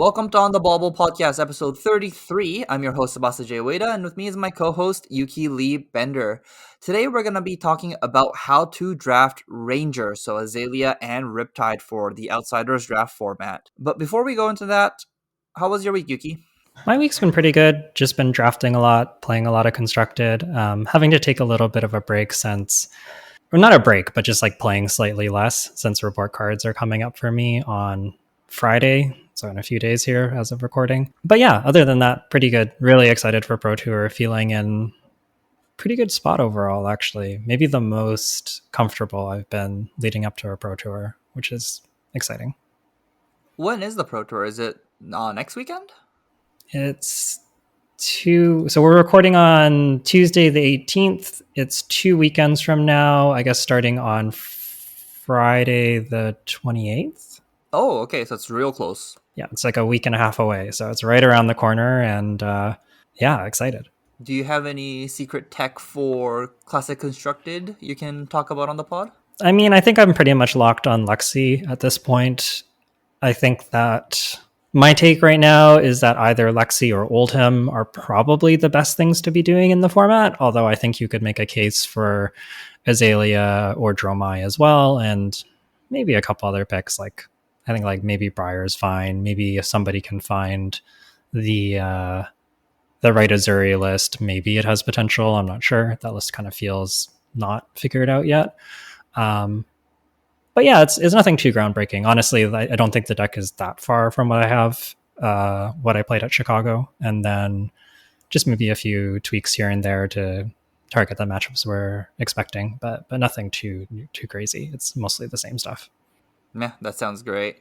Welcome to On the Bauble podcast, episode 33. I'm your host, Sabasa J. Ueda, and with me is my co-host, Yuki Lee Bender. Today, we're going to be talking about how to draft Ranger, so Azalea and Riptide for the Outsiders draft format. But before we go into that, how was your week, Yuki? My week's been pretty good. Just been drafting a lot, playing a lot of Constructed, having to take a little bit of a break since, or not a break, but just like playing slightly less since report cards are coming up for me on Friday. So in a few days here as of recording. But yeah, other than that, pretty good. Really excited for Pro Tour, feeling in pretty good spot overall, actually. Maybe the most comfortable I've been leading up to a Pro Tour, which is exciting. When is the Pro Tour? Is it next weekend? So we're recording on Tuesday the 18th. It's 2 weekends from now, I guess, starting on Friday the 28th. Oh, okay, so it's real close. Yeah, it's like a week and a half away, so it's right around the corner, and yeah, excited. Do you have any secret tech for Classic Constructed you can talk about on the pod? I mean, I think I'm pretty much locked on Lexi at this point. I think that my take right now is that either Lexi or Oldham are probably the best things to be doing in the format, although I think you could make a case for Azalea or Dromai as well, and maybe a couple other picks. Like I think like maybe Briar's fine. Maybe if somebody can find the right Azuri list, maybe it has potential. I'm not sure. That list kind of feels not figured out yet. But yeah, it's nothing too groundbreaking. Honestly, I don't think the deck is that far from what I have, what I played at Chicago, and then just maybe a few tweaks here and there to target the matchups we're expecting, but nothing too crazy. It's mostly the same stuff. Yeah, that sounds great.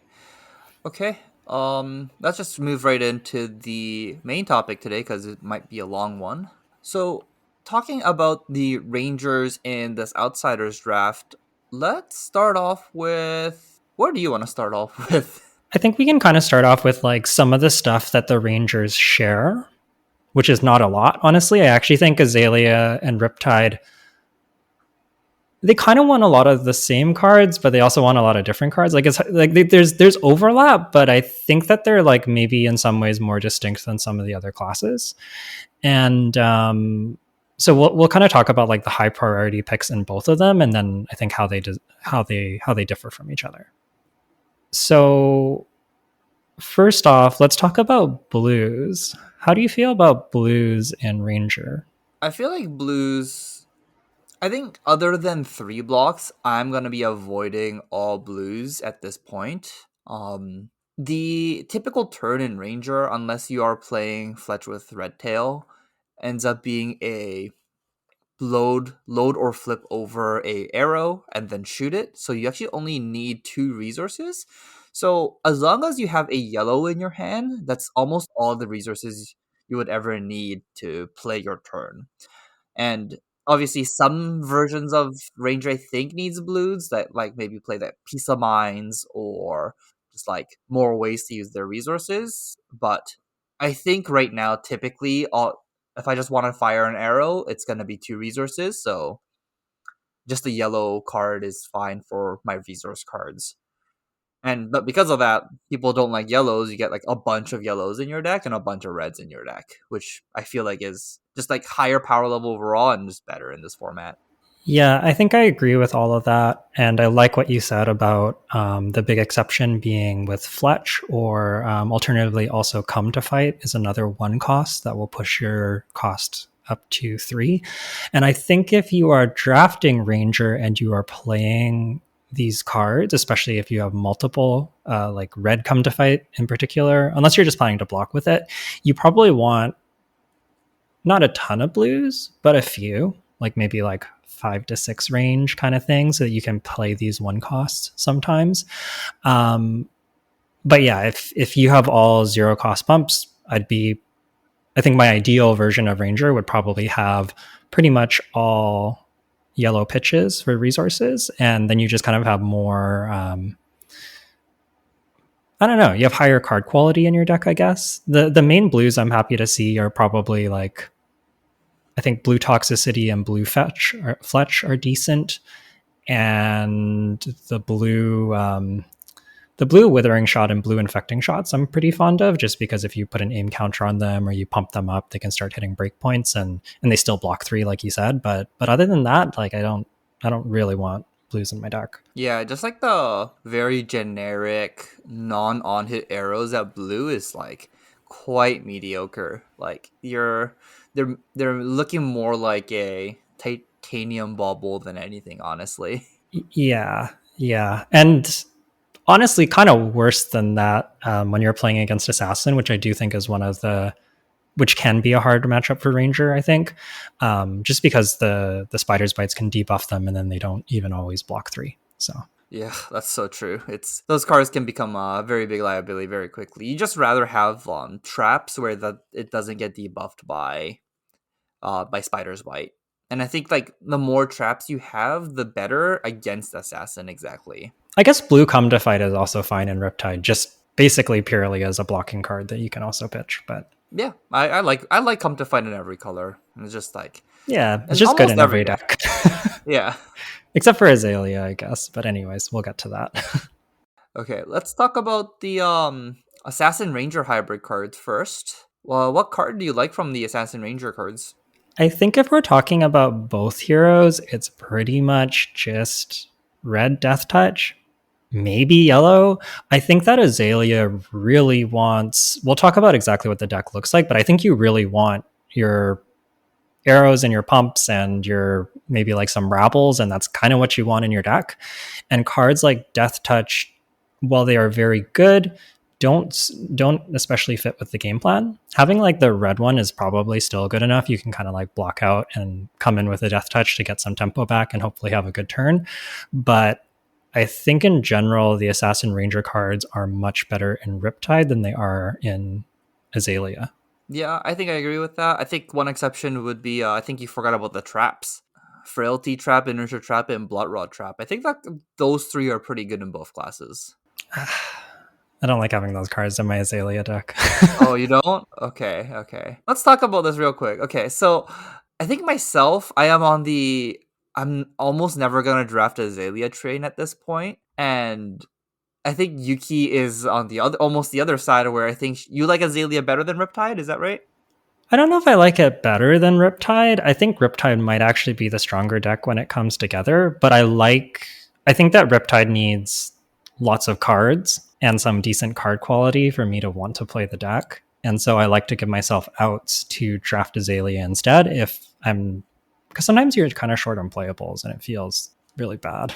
Okay, let's just move right into the main topic today because it might be a long one. So, talking about the Rangers in this Outsiders draft, let's start off with, where do you want to start off with? I think we can kind of start off with like some of the stuff that the Rangers share, which is not a lot, honestly. I actually think Azalea and Riptide, they kind of want a lot of the same cards, but they also want a lot of different cards. Like it's like there's overlap, but I think that they're like maybe in some ways more distinct than some of the other classes. And so we'll kind of talk about like the high priority picks in both of them, and then I think how they differ from each other. So first off, let's talk about blues. How do you feel about blues and Ranger? I feel like blues, I think other than 3 blocks, I'm going to be avoiding all blues at this point. The typical turn in Ranger, unless you are playing Fletch with Redtail, ends up being a load or flip over a arrow and then shoot it. So you actually only need 2 resources. So as long as you have a yellow in your hand, that's almost all the resources you would ever need to play your turn. And obviously some versions of Ranger I think needs blues that like maybe play that Piece of Minds or just like more ways to use their resources. But I think right now typically if I just want to fire an arrow, it's gonna be 2 resources, so just a yellow card is fine for my resource cards. But because of that, people don't like yellows. You get like a bunch of yellows in your deck and a bunch of reds in your deck, which I feel like is just like higher power level overall and just better in this format. Yeah, I think I agree with all of that. And I like what you said about the big exception being with Fletch, or alternatively also Come to Fight is another 1 cost that will push your cost up to 3. And I think if you are drafting Ranger and you are playing these cards, especially if you have multiple, like red Come to Fight in particular, unless you're just planning to block with it, you probably want not a ton of blues, but a few, like maybe like 5 to 6 range kind of thing, so that you can play these 1 costs sometimes. But yeah, if you have all 0 cost bumps, I think my ideal version of Ranger would probably have pretty much all yellow pitches for resources, and then you just kind of have more I don't know, you have higher card quality in your deck, I guess. The main blues I'm happy to see are probably like, I think Blue Toxicity and Blue Fletch are decent, and the blue The blue Withering Shot and blue Infecting Shots I'm pretty fond of, just because if you put an aim counter on them or you pump them up, they can start hitting breakpoints and they still block 3, like you said. But other than that, like I don't really want blues in my deck. Yeah, just like the very generic non on hit arrows at blue is like quite mediocre. Like they're looking more like a titanium bubble than anything, honestly. Yeah, yeah, and honestly, kind of worse than that when you're playing against Assassin, which I do think is one of the which can be a hard matchup for Ranger, I think, just because the Spider's Bites can debuff them and then they don't even always block 3. So Yeah, that's so true. It's those cards can become a very big liability very quickly. You just rather have traps where that it doesn't get debuffed by Spider's Bite. And I think like the more traps you have, the better against Assassin exactly. I guess Blue Come to Fight is also fine in Riptide, just basically purely as a blocking card that you can also pitch. But Yeah, I like Come to Fight in every color. It's just like yeah, it's in just good almost in every every deck. deck. Yeah. Except for Azalea, I guess. But anyways, we'll get to that. Okay, let's talk about the Assassin Ranger hybrid cards first. Well, what card do you like from the Assassin Ranger cards? I think if we're talking about both heroes, it's pretty much just red Death Touch, maybe yellow. I think that Azalea really wants. We'll talk about exactly what the deck looks like, but I think you really want your arrows and your pumps and your maybe like some rabbles, and that's kind of what you want in your deck. And cards like Death Touch, while they are very good, don't especially fit with the game plan. Having like the red one is probably still good enough. You can kind of like block out and come in with a Death Touch to get some tempo back and hopefully have a good turn. But I think in general, the Assassin Ranger cards are much better in Riptide than they are in Azalea. Yeah, I think I agree with that. I think one exception would be I think you forgot about the traps. Frailty Trap, Inertia Trap, and Blood Rod Trap. I think that those three are pretty good in both classes. I don't like having those cards in my Azalea deck. Oh, you don't? Okay, okay. Let's talk about this real quick. Okay, so I think myself, I'm almost never gonna draft Azalea train at this point, and I think Yuki is on the other, almost the other side, where I think you like Azalea better than Riptide. Is that right? I don't know if I like it better than Riptide. I think Riptide might actually be the stronger deck when it comes together, but I think that Riptide needs lots of cards and some decent card quality for me to want to play the deck. And so I like to give myself outs to draft Azalea instead if I'm because sometimes you're kind of short on playables and it feels really bad.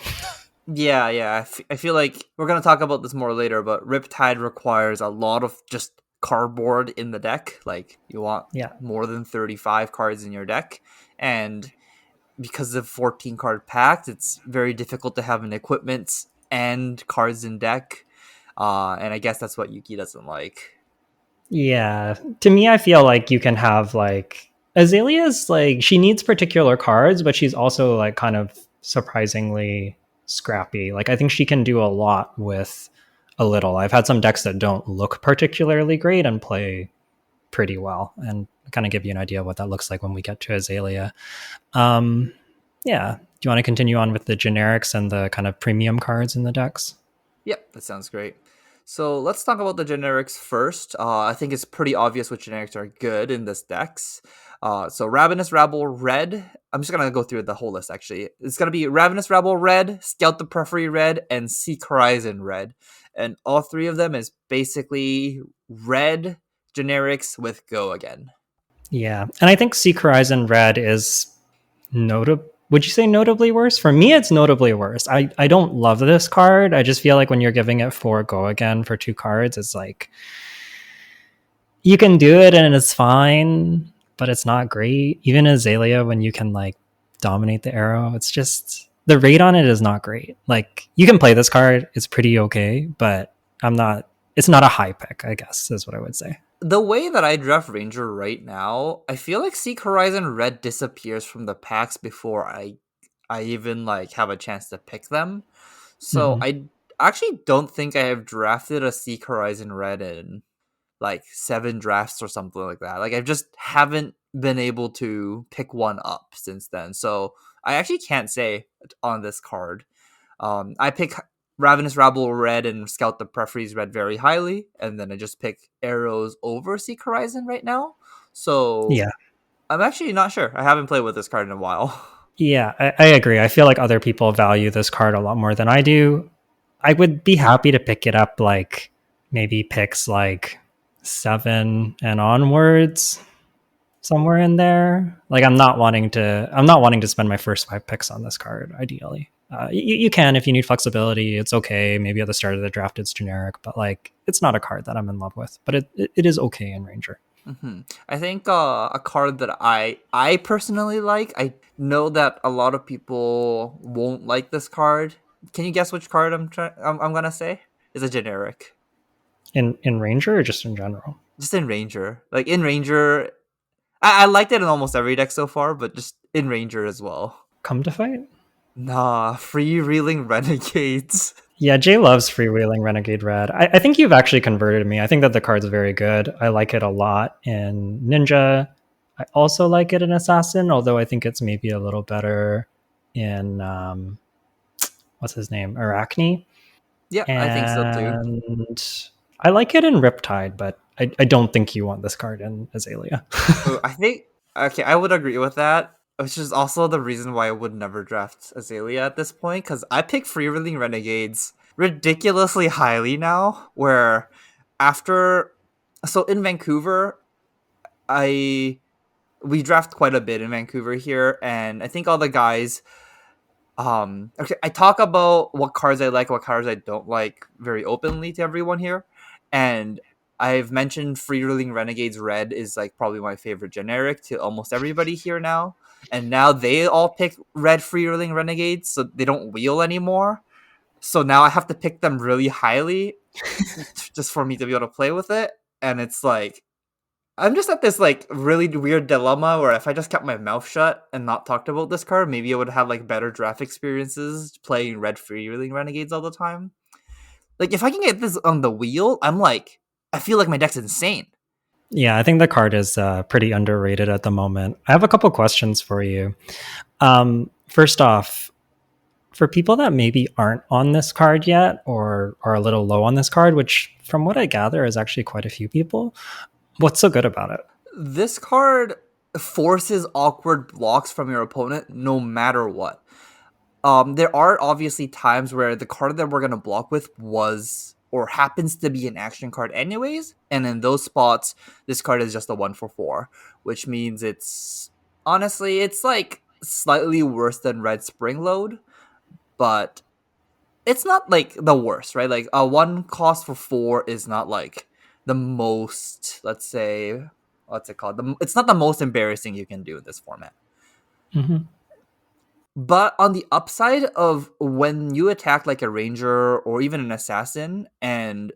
Yeah, yeah. I feel like we're gonna talk about this more later, but Riptide requires a lot of just cardboard in the deck. Like you want Yeah. more than 35 cards in your deck, and because of 14 card pact, it's very difficult to have an equipment and cards in deck. And I guess that's what Yuki doesn't like. Yeah. To me, I feel like you can have like Azalea's like she needs particular cards, but she's also like kind of surprisingly scrappy. Like I think she can do a lot with a little. I've had some decks that don't look particularly great and play pretty well, and kind of give you an idea of what that looks like when we get to Azalea. Um, yeah. Do you want to continue on with the generics and the kind of premium cards in the decks? Yep, that sounds great. So let's talk about the generics first. I think it's pretty obvious which generics are good in this decks. So Ravenous Rabble Red. I'm just gonna go through the whole list. Actually, it's gonna be Ravenous Rabble Red, Scout the Periphery Red, and Seek Horizon Red. And all three of them is basically red generics with Go again. Yeah, and I think Seek Horizon Red is notable. Would you say notably worse? For me, it's notably worse. I don't love this card. I just feel like when you're giving it 4 go again for 2 cards, it's like you can do it and it's fine, but it's not great. Even Azalea, when you can like dominate the arrow, it's just the rate on it is not great. Like you can play this card, it's pretty okay, but I'm not. It's not a high pick, I guess, is what I would say. The way that I draft Ranger right now, I feel like Seek Horizon Red disappears from the packs before I even like have a chance to pick them. So Mm-hmm. I actually don't think I have drafted a Seek Horizon Red in like 7 drafts or something like that. Like I just haven't been able to pick one up since then. So I actually can't say on this card. I pick Ravenous Rabble red and Scout the Prefries red very highly, and then I just pick Arrows over Seek Horizon right now. So Yeah. I'm actually not sure. I haven't played with this card in a while. Yeah, I agree. I feel like other people value this card a lot more than I do. I would be happy to pick it up like maybe picks like 7 and onwards, somewhere in there. Like I'm not wanting to spend my first 5 picks on this card. Ideally, you can if you need flexibility. It's okay. Maybe at the start of the draft it's generic, but like it's not a card that I'm in love with. But it is okay in Ranger. I think a card that I personally like. I know that a lot of people won't like this card. Can you guess which card I'm gonna say? It's a generic. In Ranger or just in general. Just in Ranger. Like in Ranger, I liked it in almost every deck so far, but just in Ranger as well. Come to fight. Nah, freewheeling renegades. Yeah, Jay loves freewheeling Renegade Red. I think you've actually converted me. I think that the card's very good. I like it a lot in Ninja. I also like it in Assassin, although I think it's maybe a little better in what's his name? Arachne. Yeah, I think so too. And I like it in Riptide, but I don't think you want this card in Azalea. Oh, I think okay, I would agree with that. Which is also the reason why I would never draft Azalea at this point, because I pick freewheeling renegades ridiculously highly now. Where after, so in Vancouver, I we draft quite a bit in Vancouver here, and I think all the guys okay, I talk about what cards I like, what cards I don't like very openly to everyone here. And I've mentioned Freeruling Renegades Red is like probably my favorite generic to almost everybody here now. And now they all pick red Freeruling Renegades, so they don't wheel anymore. So now I have to pick them really highly just for me to be able to play with it. And it's like I'm just at this like really weird dilemma where if I just kept my mouth shut and not talked about this card, maybe I would have like better draft experiences playing red freewheeling renegades all the time. Like if I can get this on the wheel, I'm like I feel like my deck's insane. Yeah, I think the card is pretty underrated at the moment. I have a couple questions for you. First off, for people that maybe aren't on this card yet or are a little low on this card, which from what I gather is actually quite a few people, what's so good about it? This card forces awkward blocks from your opponent no matter what. There are obviously times where the card that we're gonna block with was or happens to be an action card anyways, and in those spots, this card is just a 1 for 4, which means it's honestly it's like slightly worse than Red Spring Load, but it's not like the worst, right? Like a 1 cost for 4 is not like the most, let's say, what's it called? It's not the most embarrassing you can do in this format. Mm-hmm. But on the upside of when you attack like a ranger or even an assassin, and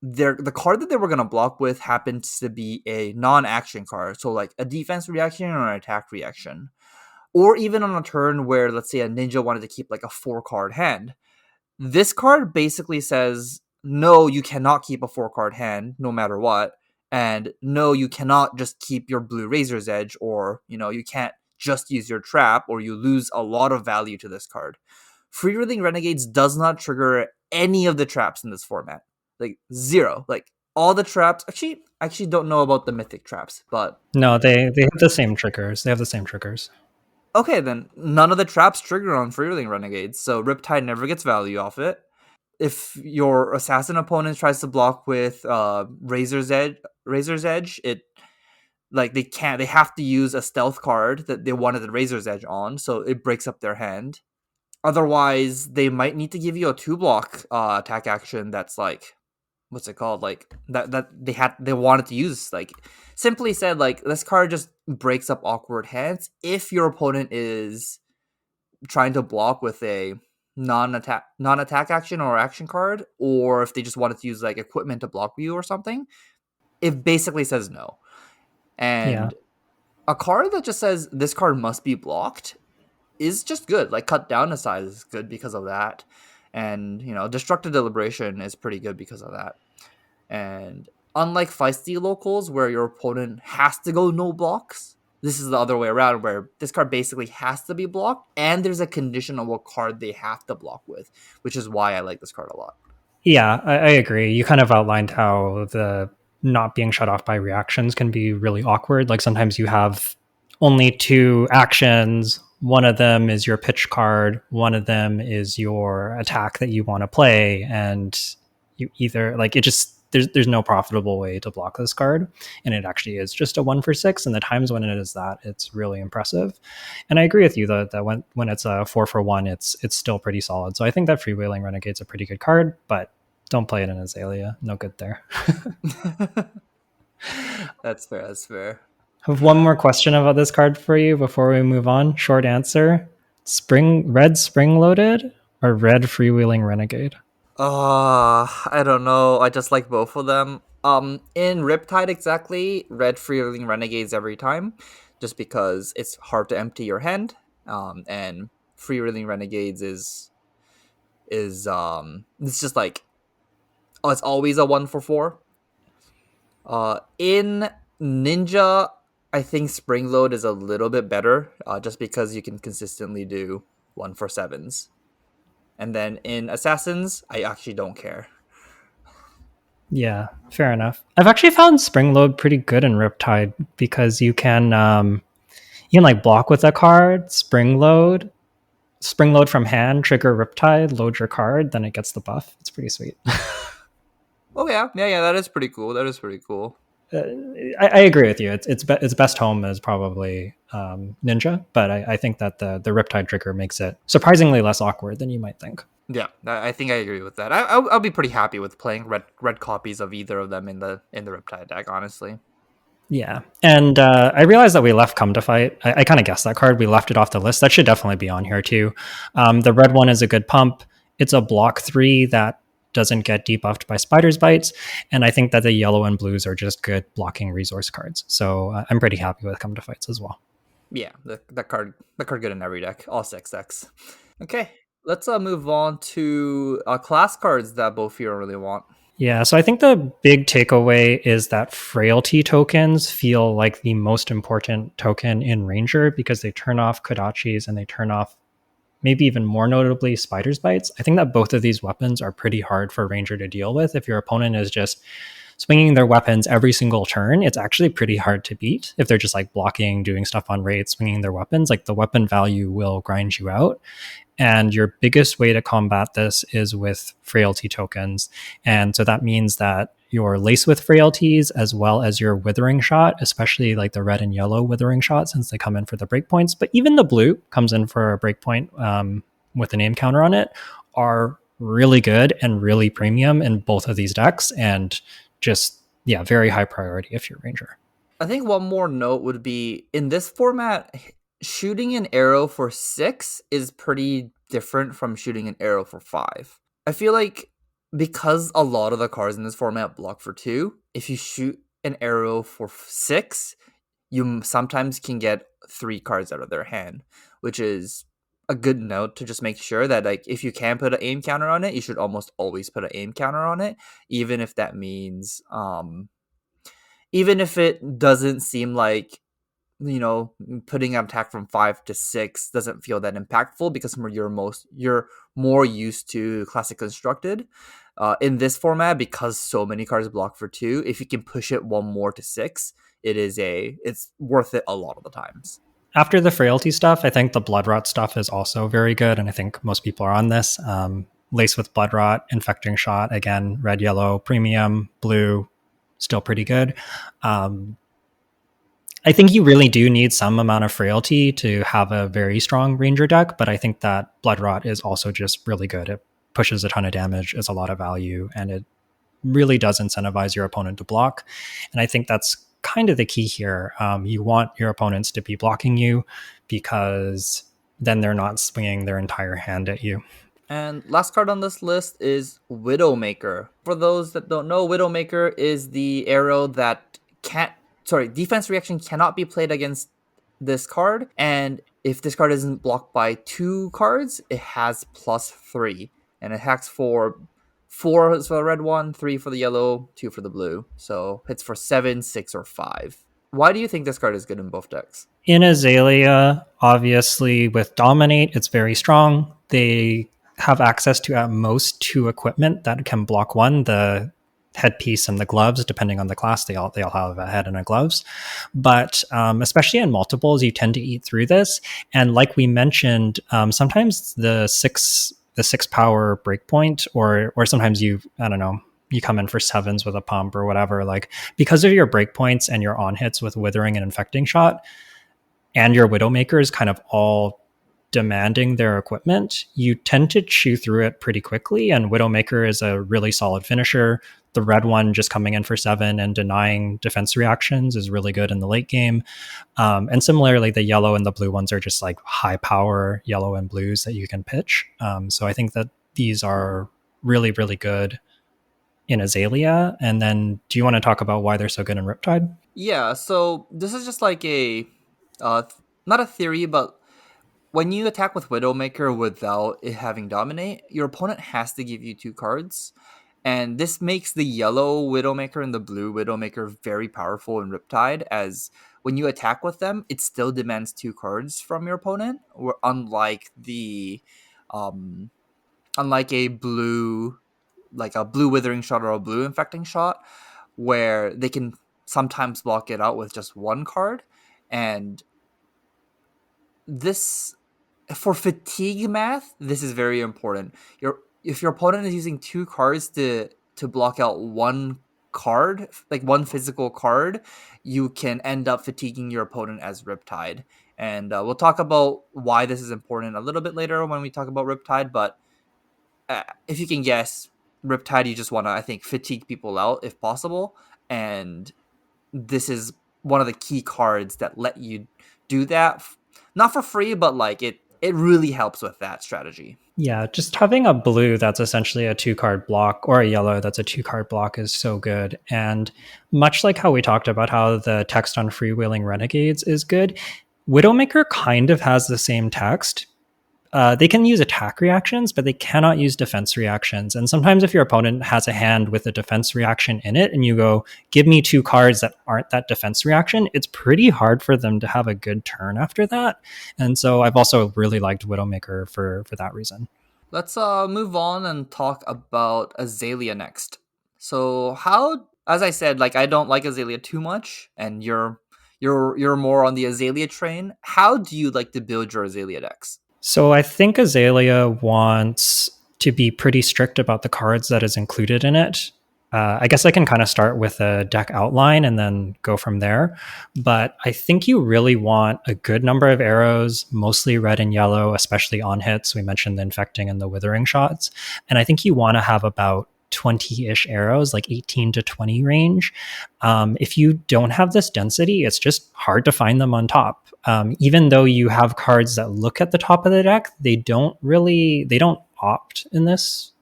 the card that they were gonna block with happens to be a non-action card, so like a defense reaction or an attack reaction, or even on a turn where let's say a ninja wanted to keep like a 4 card hand, this card basically says no, you cannot keep a 4 card hand no matter what, and no, you cannot just keep your blue Razor's Edge, or you can't just use your trap, or you lose a lot of value to this card. Freewheeling Renegades does not trigger any of the traps in this format, like zero. Like all the traps. Actually, I actually don't know about the mythic traps, but No, they have the same triggers. They have the same triggers. okay, then none of the traps trigger on Freewheeling Renegades, so Riptide never gets value off it. If your assassin opponent tries to block with Razor's Edge, it like they can't. They have to use a stealth card that they wanted the Razor's Edge on, so it breaks up their hand. Otherwise, they might need to give you a 2 block attack action that's like what's it called? Like that they wanted to use. Like simply said, like this card just breaks up awkward hands if your opponent is trying to block with a non-attack action or action card, or if they just wanted to use like equipment to block you or something. It basically says no. Yeah. And a card that just says this card must be blocked is just good. Like cut down to size is good because of that. And destructive deliberation is pretty good because of that. And unlike feisty locals where your opponent has to go no blocks, This is the other way around, where this card basically has to be blocked, and there's a condition on what card they have to block with, which is why I like this card a lot. Yeah, I agree. You kind of outlined how the not being shut off by reactions can be really awkward. Like sometimes you have only two actions. One of them is your pitch card, one of them is your attack that you want to play, and you either like it just there's no profitable way to block this card, and it actually is just a 1 for 6, and the times when it is that, it's really impressive. And I agree with you that when it's a 4 for 1, it's still pretty solid. So I think that Freewheeling Renegade's a pretty good card, but don't play it in Azalea. No good there. That's fair. That's fair. I have one more question about this card for you before we move on. Short answer: spring loaded or red freewheeling renegade? I don't know. I just like both of them. In Riptide, exactly, red freeling renegades every time, just because it's hard to empty your hand. And freeling renegades is it's just like, oh, it's always a 1 for 4. In Ninja, I think Spring Load is a little bit better, just because you can consistently do 1 for 7s. And then in Assassins, I actually don't care. Yeah, fair enough. I've actually found spring load pretty good in Riptide because you can like block with a card, spring load from hand, trigger Riptide, load your card, then it gets the buff. It's pretty sweet. Oh yeah, yeah, yeah. That is pretty cool. That is pretty cool. uh, I agree with you. Its best home is probably Ninja, but I think that the Riptide trigger makes it surprisingly less awkward than you might think. Yeah, I think I agree with that. I'll be pretty happy with playing red copies of either of them in the Riptide deck. Honestly. Yeah, and I realized that we left Come to Fight. I kind of guessed that card. We left it off the list. That should definitely be on here too. The red one is a good pump. It's a block 3 that doesn't get debuffed by Spider's Bites, and I think that the yellow and blues are just good blocking resource cards. So I'm pretty happy with Come to Fights as well. Yeah, the card good in every deck, all 6 decks. Okay, let's move on to class cards that both of you really want. Yeah, so I think the big takeaway is that frailty tokens feel like the most important token in Ranger because they turn off Kodachis and they turn off maybe even more notably Spider's Bites. I think that both of these weapons are pretty hard for Ranger to deal with. If your opponent is just swinging their weapons every single turn, it's actually pretty hard to beat. If they're just like blocking, doing stuff on raid, swinging their weapons, like the weapon value will grind you out. And your biggest way to combat this is with frailty tokens. And so that means that your lace with frailties as well as your withering shot, especially like the red and yellow withering shot, since they come in for the breakpoints, but even the blue comes in for a breakpoint with a name counter on it, are really good and really premium in both of these decks. And just, yeah, very high priority if you're Ranger. I think one more note would be in this format, shooting an arrow for 6 is pretty different from shooting an arrow for 5. I feel like because a lot of the cards in this format block for 2, if you shoot an arrow for 6, you sometimes can get 3 cards out of their hand, which is a good note to just make sure that, like, if you can put an aim counter on it, you should almost always put an aim counter on it, even if that means even if it doesn't seem like, putting an attack from 5 to 6 doesn't feel that impactful because you're more used to classic constructed. In this format, because so many cards block for 2, if you can push it one more to 6, it's worth it a lot of the times. After the frailty stuff, I think the blood rot stuff is also very good, and I think most people are on this. Lace with blood rot, infecting shot, again, red, yellow, premium, blue, still pretty good. I think you really do need some amount of frailty to have a very strong ranger deck, but I think that blood rot is also just really good. It pushes a ton of damage, is a lot of value, and it really does incentivize your opponent to block. And I think that's kind of the key here. You want your opponents to be blocking you because then they're not swinging their entire hand at you. And last card on this list is Widowmaker. For those that don't know, Widowmaker is the arrow that defense reaction cannot be played against this card. And if this card isn't blocked by 2 cards, it has +3. And it hacks for 4 for the red one, 3 for the yellow, 2 for the blue. So hits for 7, 6, or 5. Why do you think this card is good in both decks? In Azalea, obviously, with Dominate, it's very strong. They have access to at most two equipment that can block one, the headpiece and the gloves, depending on the class. They all have a head and a gloves. But especially in multiples, you tend to eat through this. And like we mentioned, sometimes the six power breakpoint, or sometimes I don't know, you come in for sevens with a pump or whatever, like because of your breakpoints and your on hits with withering and infecting shot, and your Widowmakers kind of all demanding their equipment, you tend to chew through it pretty quickly. And Widowmaker is a really solid finisher. The red one just coming in for 7 and denying defense reactions is really good in the late game. And similarly, the yellow and the blue ones are just like high power yellow and blues that you can pitch. So I think that these are really, really good in Azalea. And then do you want to talk about why they're so good in Riptide? Yeah, so this is just like not a theory, but when you attack with Widowmaker without it having Dominate, your opponent has to give you two cards. And this makes the yellow Widowmaker and the blue Widowmaker very powerful in Riptide, as when you attack with them, it still demands two cards from your opponent, unlike um, a blue, like a blue Withering Shot or a blue Infecting Shot, where they can sometimes block it out with just one card. And this for fatigue math, this is very important. If your opponent is using two cards to block out one card, like one physical card, you can end up fatiguing your opponent as Riptide. And we'll talk about why this is important a little bit later when we talk about Riptide. But if you can guess, Riptide, you just want to, I think, fatigue people out if possible. And this is one of the key cards that let you do that, not for free, but like it really helps with that strategy. Yeah, just having a blue that's essentially a two card block or a yellow that's a two card block is so good. And much like how we talked about how the text on Freewheeling Renegades is good, Widowmaker kind of has the same text. They can use attack reactions, but they cannot use defense reactions. And sometimes, if your opponent has a hand with a defense reaction in it, and you go, give me two cards that aren't that defense reaction, it's pretty hard for them to have a good turn after that. And so, I've also really liked Widowmaker for that reason. Let's move on and talk about Azalea next. So how, as I said, like I don't like Azalea too much, and you're more on the Azalea train. How do you like to build your Azalea decks? So I think Azalea wants to be pretty strict about the cards that is included in it. I guess I can kind of start with a deck outline and then go from there. But I think you really want a good number of arrows, mostly red and yellow, especially on hits. We mentioned the infecting and the withering shots. And I think you want to have about 20-ish arrows, like 18 to 20 range. If you don't have this density, it's just hard to find them on top. Even though you have cards that look at the top of the deck, they don't opt in this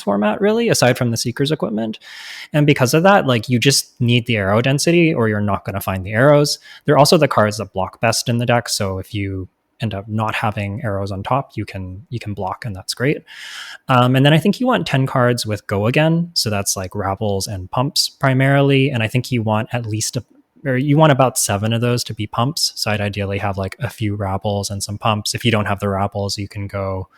format really, aside from the Seeker's equipment. And because of that, like you just need the arrow density or you're not going to find the arrows. They're also the cards that block best in the deck. So if you end up not having arrows on top, you can block, and that's great. And then I think you want 10 cards with Go Again. So that's like Rabbles and Pumps primarily. And I think you want at least or you want about 7 of those to be pumps. So I'd ideally have like a few Rabbles and some pumps. If you don't have the Rabbles, you can go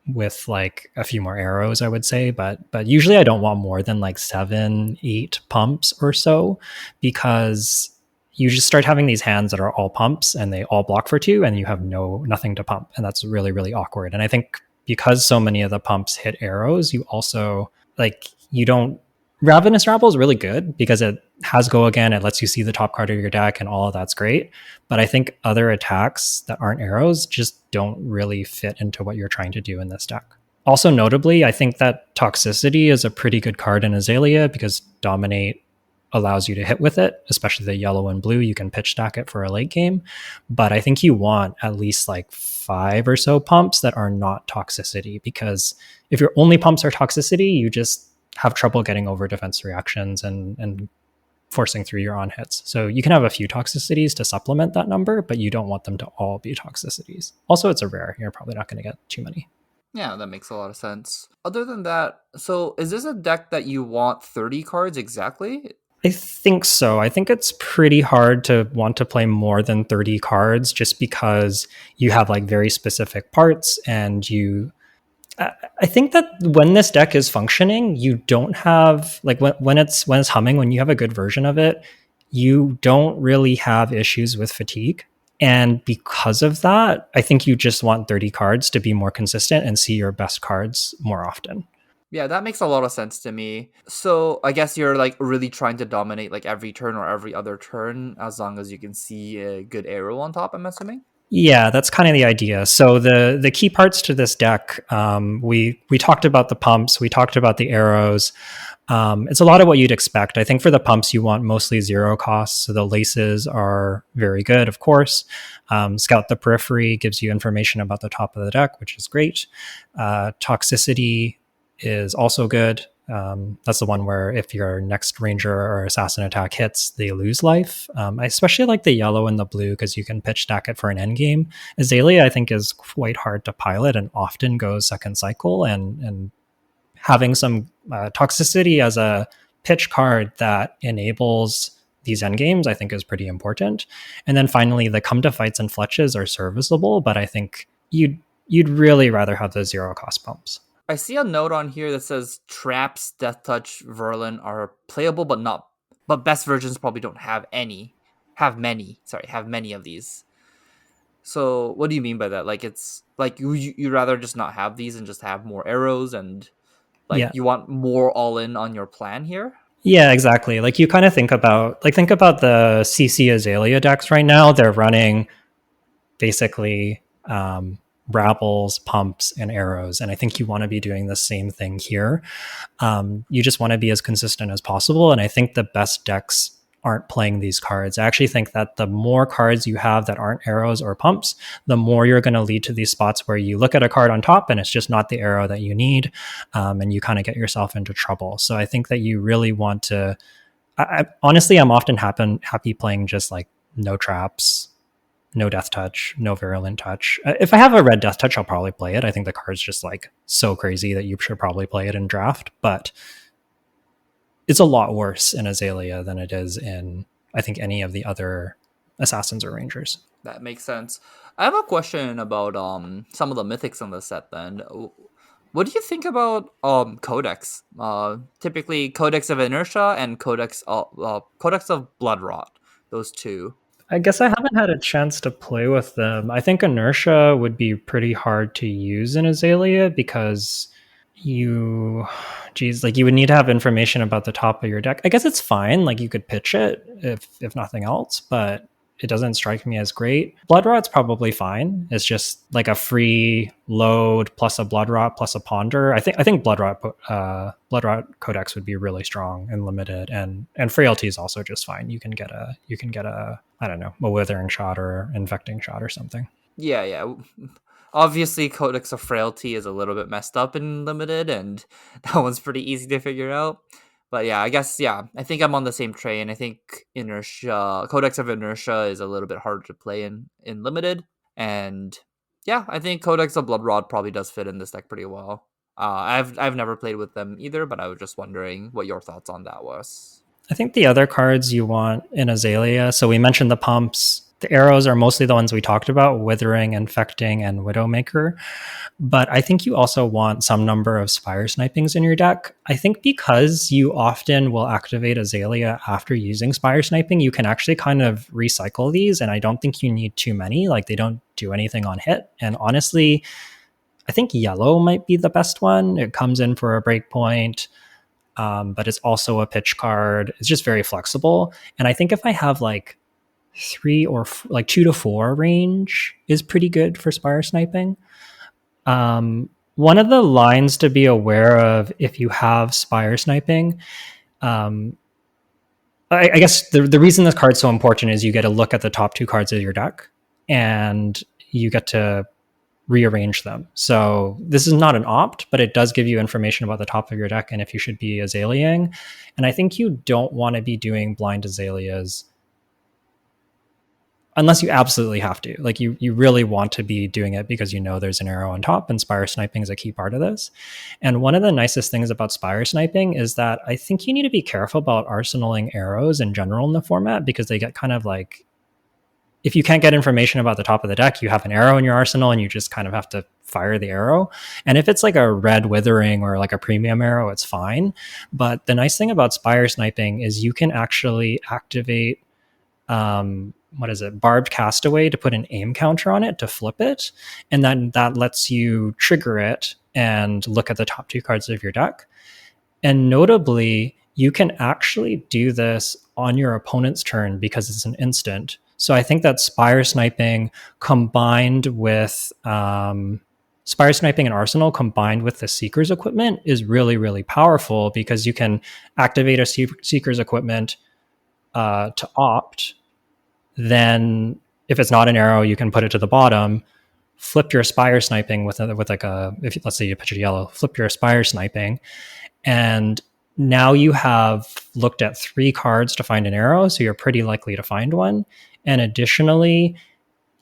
with like a few more arrows, I would say. But usually I don't want more than like 7, 8 pumps or so, because you just start having these hands that are all pumps and they all block for 2 and you have nothing to pump. And that's really, really awkward. And I think because so many of the pumps hit arrows, you also like you don't Ravenous Rabble is really good because it has Go Again, it lets you see the top card of your deck and all of that's great. But I think other attacks that aren't arrows just don't really fit into what you're trying to do in this deck. Also notably, I think that Toxicity is a pretty good card in Azalea because Dominate allows you to hit with it, especially the yellow and blue. You can pitch stack it for a late game. But I think you want at least like 5 or so pumps that are not Toxicity, because if your only pumps are Toxicity, you just have trouble getting over defense reactions and forcing through your on hits. So you can have a few toxicities to supplement that number, but you don't want them to all be toxicities. Also, it's a rare. You're probably not going to get too many. Yeah, that makes a lot of sense. Other than that, so is this a deck that you want 30 cards exactly? I think so. I think it's pretty hard to want to play more than 30 cards just because you have like very specific parts and you I think that when this deck is functioning, you don't have like when it's humming, when you have a good version of it, you don't really have issues with fatigue. And because of that, I think you just want 30 cards to be more consistent and see your best cards more often. Yeah, that makes a lot of sense to me. So I guess you're like really trying to dominate like every turn or every other turn as long as you can see a good arrow on top, I'm assuming. Yeah, that's kind of the idea. So the key parts to this deck, we talked about the pumps, we talked about the arrows. It's a lot of what you'd expect. I think for the pumps, you want mostly zero costs. So the laces are very good, of course. Scout the Periphery gives you information about the top of the deck, which is great. Toxicity is also good. That's the one where if your next ranger or assassin attack hits, they lose life. I especially like the yellow and the blue because you can pitch stack it for an end game. Azalea, I think, is quite hard to pilot and often goes second cycle, and having some toxicity as a pitch card that enables these end games, I think, is pretty important. And then finally, the come to fights and fletches are serviceable, but I think you'd really rather have the zero cost pumps. I see a note on here that says traps, death touch, Verlin are playable but best versions probably don't have any. Have many of these. So what do you mean by that? Like it's like you rather just not have these and just have more arrows and like Yeah. you want more all in on your plan here? Yeah, exactly. Like you kind of think about the CC Azalea decks right now. They're running basically rabbles, pumps, and arrows. And I think you want to be doing the same thing here. You just want to be as consistent as possible. And I think the best decks aren't playing these cards. I actually think that the more cards you have that aren't arrows or pumps, the more you're going to lead to these spots where you look at a card on top and it's just not the arrow that you need, and you kind of get yourself into trouble. So I think that you really want to. Honestly, I'm often happy playing just like no traps, no death touch, no virulent touch. If I have a red death touch, I'll probably play it. I think the card's just like so crazy that you should probably play it in draft, but it's a lot worse in Azalea than it is in, I think, any of the other assassins or rangers. That makes sense. I have a question about some of the mythics in the set then. What do you think about codex? Typically Codex of Inertia and Codex of Blood Rot. Those two. I guess I haven't had a chance to play with them. I think inertia would be pretty hard to use in Azalea because you geez, like you would need to have information about the top of your deck. I guess it's fine, like you could pitch it if nothing else, but it doesn't strike me as great. Blood Rot's probably fine. It's just like a free load plus a Blood Rot plus a Ponder. I think Blood Rot Codex would be really strong and limited, and Frailty is also just fine. You can get a I don't know, a Withering Shot or Infecting Shot or something. Yeah, yeah. Obviously, Codex of Frailty is a little bit messed up and limited, and that one's pretty easy to figure out. But yeah, I guess yeah, I think I'm on the same train. I think Inertia, Codex of Inertia, is a little bit harder to play in limited, and yeah, I think Codex of Blood Rod probably does fit in this deck pretty well. I've never played with them either, but I was just wondering what your thoughts on that was. I think the other cards you want in Azalea, so we mentioned the pumps. The arrows are mostly the ones we talked about, Withering, Infecting, and Widowmaker. But I think you also want some number of Spire Snipings in your deck. I think because you often will activate Azalea after using Spire Sniping, you can actually kind of recycle these, and I don't think you need too many. Like, they don't do anything on hit. And honestly, I think yellow might be the best one. It comes in for a breakpoint, but it's also a pitch card. It's just very flexible. And I think if I have like like 2 to 4 range is pretty good for Spire Sniping. One of the lines to be aware of if you have Spire Sniping, um, I guess the reason this card's so important is you get to look at the top 2 cards of your deck and you get to rearrange them. So this is not an opt, but it does give you information about the top of your deck and if you should be azaleaing. And I think you don't want to be doing blind azaleas unless you absolutely have to. Like you really want to be doing it because you know there's an arrow on top, and spire sniping is a key part of this. And one of the nicest things about spire sniping is that I think you need to be careful about arsenaling arrows in general in the format because they get kind of like, if you can't get information about the top of the deck, you have an arrow in your arsenal and you just kind of have to fire the arrow. And if it's like a red withering or like a premium arrow, it's fine. But the nice thing about spire sniping is you can actually activate what is it, barbed castaway, to put an aim counter on it to flip it, and then that lets you trigger it and look at the top two cards of your deck. And notably, you can actually do this on your opponent's turn because it's an instant. So I think that spire sniping and arsenal combined with the seeker's equipment is really, really powerful because you can activate a seeker's equipment to opt. Then if it's not an arrow, you can put it to the bottom, flip your spire sniping with like a, if let's say you pitch it yellow, flip your spire sniping, and now you have looked at 3 cards to find an arrow, so you're pretty likely to find one. And additionally,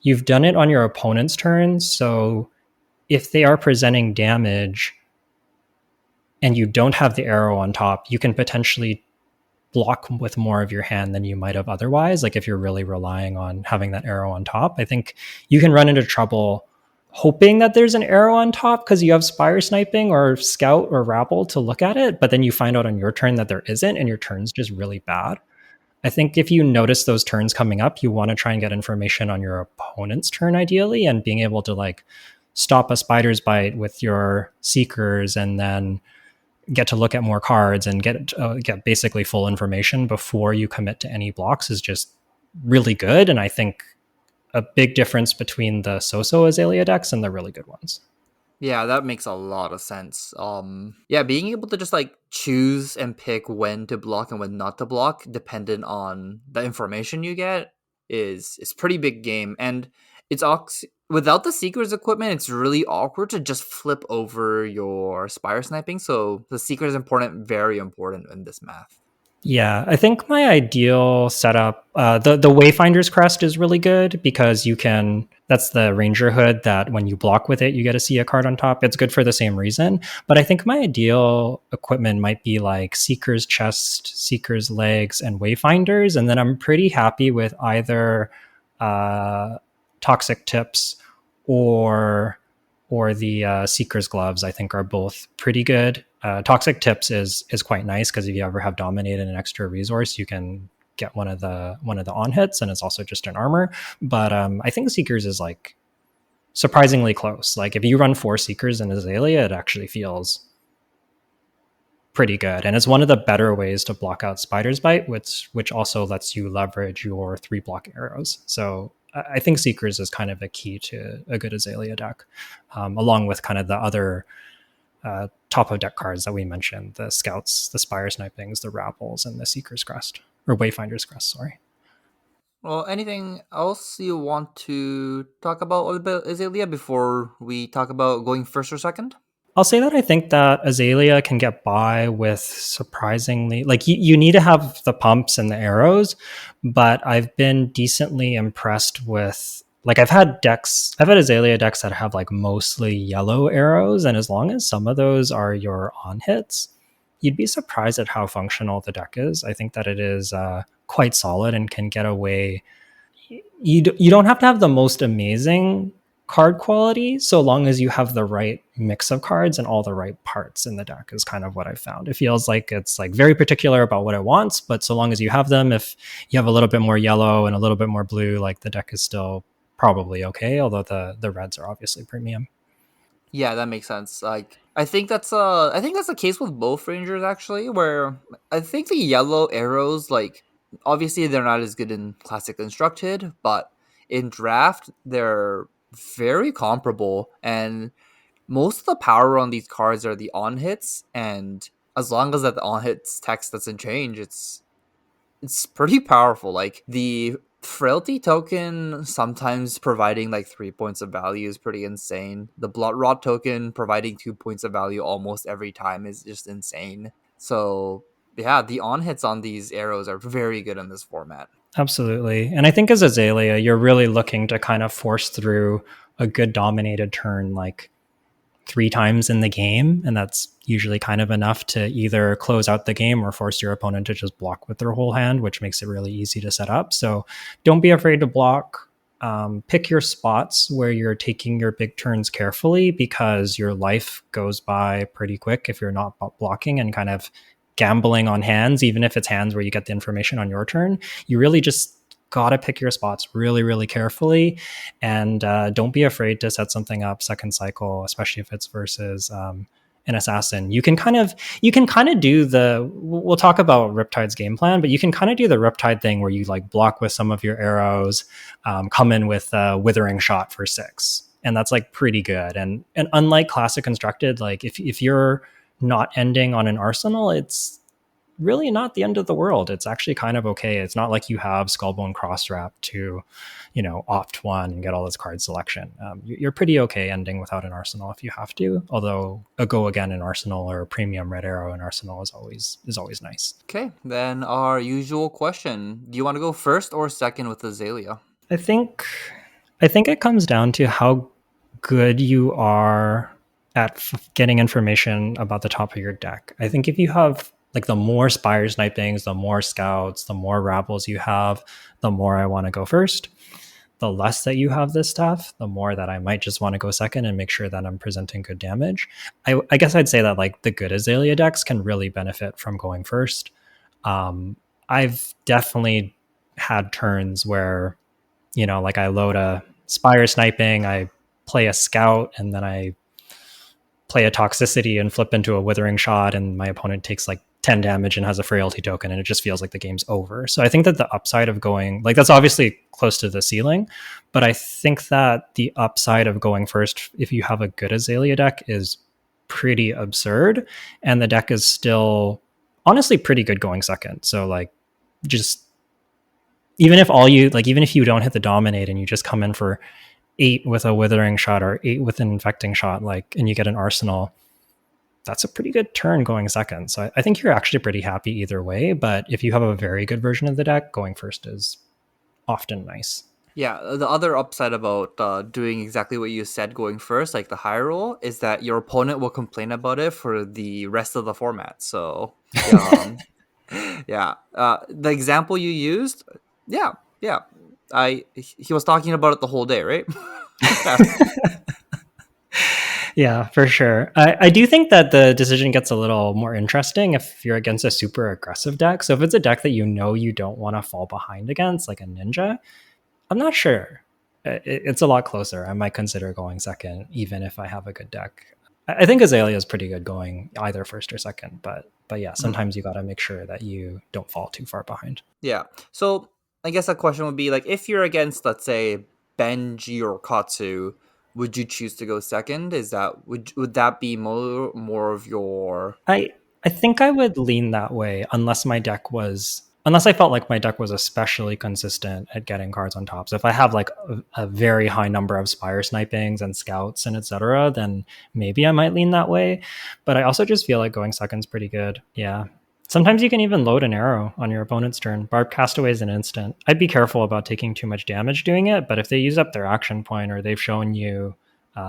you've done it on your opponent's turn, so if they are presenting damage and you don't have the arrow on top, you can potentially block with more of your hand than you might have otherwise. Like if you're really relying on having that arrow on top, I think you can run into trouble hoping that there's an arrow on top because you have spire sniping or scout or rabble to look at it, but then you find out on your turn that there isn't and your turn's just really bad. I think if you notice those turns coming up, you want to try and get information on your opponent's turn ideally, and being able to like stop a spider's bite with your seekers and then get to look at more cards and get basically full information before you commit to any blocks is just really good. And I think a big difference between the so-so Azalea decks and the really good ones. Yeah, that makes a lot of sense. Yeah, being able to just like choose and pick when to block and when not to block, dependent on the information you get, is pretty big game. And without the Seeker's equipment, it's really awkward to just flip over your Spire sniping. So the Seeker is important, very important in this math. Yeah, I think my ideal setup, the Wayfinder's Crest is really good because you can. That's the Ranger hood that when you block with it, you get to see a card on top. It's good for the same reason. But I think my ideal equipment might be like Seeker's Chest, Seeker's Legs, and Wayfinders, and then I'm pretty happy with either uh, Toxic Tips or the Seeker's Gloves. I think are both pretty good. Toxic Tips is quite nice because if you ever have dominated an extra resource, you can get one of the on hits, and it's also just an armor. But I think Seekers is like surprisingly close. Like if you run 4 Seekers in Azalea, it actually feels pretty good, and it's one of the better ways to block out Spider's Bite, which also lets you leverage your 3 block arrows. So I think Seekers is kind of a key to a good Azalea deck, along with kind of the other top of deck cards that we mentioned: the Scouts, the Spire Snipings, the Rapples, and the Seeker's Crest or Wayfinder's Crest. Sorry. Well, anything else you want to talk about a little bit, Azalea, before we talk about going first or second? I'll say that I think that Azalea can get by with surprisingly, like you need to have the pumps and the arrows, but I've been decently impressed with, like I've had Azalea decks that have like mostly yellow arrows, and as long as some of those are your on hits, you'd be surprised at how functional the deck is. I think that it is quite solid and can get away. You don't have to have the most amazing card quality so long as you have the right mix of cards and all the right parts in the deck is kind of what I found. It feels like it's like very particular about what it wants, but so long as you have them, if you have a little bit more yellow and a little bit more blue, like the deck is still probably okay, although the reds are obviously premium. Yeah, that makes sense. Like, I think that's the case with both Rangers actually, where I think the yellow arrows, like, obviously they're not as good in Classic Constructed, but in Draft they're very comparable, and most of the power on these cards are the on hits, and as long as that the on hits text doesn't change, it's pretty powerful. Like the frailty token sometimes providing like 3 points of value is pretty insane. The blood rot token providing 2 points of value almost every time is just insane. So yeah, the on hits on these arrows are very good in this format. Absolutely. And I think as Azalea, you're really looking to kind of force through a good dominated turn like 3 times in the game. And that's usually kind of enough to either close out the game or force your opponent to just block with their whole hand, which makes it really easy to set up. So don't be afraid to block. Pick your spots where you're taking your big turns carefully because your life goes by pretty quick if you're not blocking and kind of gambling on hands, even if it's hands where you get the information on your turn. You really just got to pick your spots really, really carefully, and don't be afraid to set something up second cycle, especially if it's versus an assassin. You can kind of do the. We'll talk about Riptide's game plan, but you can kind of do the Riptide thing where you like block with some of your arrows, come in with a withering shot for 6, and that's like pretty good. And unlike classic constructed, like if you're not ending on an arsenal, it's really not the end of the world. It's actually kind of okay. It's not like you have Skullbone Crosswrap to, opt one and get all this card selection. You're pretty okay ending without an arsenal if you have to. Although a go again in arsenal or a premium red arrow in arsenal is always nice. Okay, then our usual question: do you want to go first or second with Azalea? I think I think it comes down to how good you are at getting information about the top of your deck. I think if you have like the more spire snipings, the more scouts, the more rabbles you have, the more I want to go first. The less that you have this stuff, the more that I might just want to go second and make sure that I'm presenting good damage. I guess I'd say that like the good Azalea decks can really benefit from going first. I've definitely had turns where like I load a spire sniping, I play a scout, and then I play a toxicity and flip into a withering shot, and my opponent takes like 10 damage and has a frailty token, and it just feels like the game's over. So I think that the upside of going, like, that's obviously close to the ceiling, but I think that the upside of going first, if you have a good Azalea deck, is pretty absurd. And the deck is still honestly pretty good going second. So, like, just even if you don't hit the dominate and you just come in for 8 with a withering shot or 8 with an infecting shot, like, and you get an arsenal, that's a pretty good turn going second. So I think you're actually pretty happy either way. But if you have a very good version of the deck, going first is often nice. Yeah, the other upside about doing exactly what you said, going first, like the high roll, is that your opponent will complain about it for the rest of the format. So, yeah, the example you used, yeah, yeah, he was talking about it the whole day, right? Yeah. Yeah, for sure. I do think that the decision gets a little more interesting if you're against a super aggressive deck. So if it's a deck that you don't want to fall behind against, like a ninja, I'm not sure. It's a lot closer. I might consider going second, even if I have a good deck. I think Azalea is pretty good going either first or second, but yeah, Mhm. sometimes you got to make sure that you don't fall too far behind. Yeah. So I guess a question would be like, if you're against, let's say, Benji or Katsu, would you choose to go second? Is that would that be more of your I I think I would lean that way unless I felt like my deck was especially consistent at getting cards on top. So if I have like a very high number of spire snipings and scouts and etc., then maybe I might lean that way. But I also just feel like going second's pretty good. Yeah. Sometimes you can even load an arrow on your opponent's turn. Barb Castaway is an instant. I'd be careful about taking too much damage doing it, but if they use up their action point or they've shown you,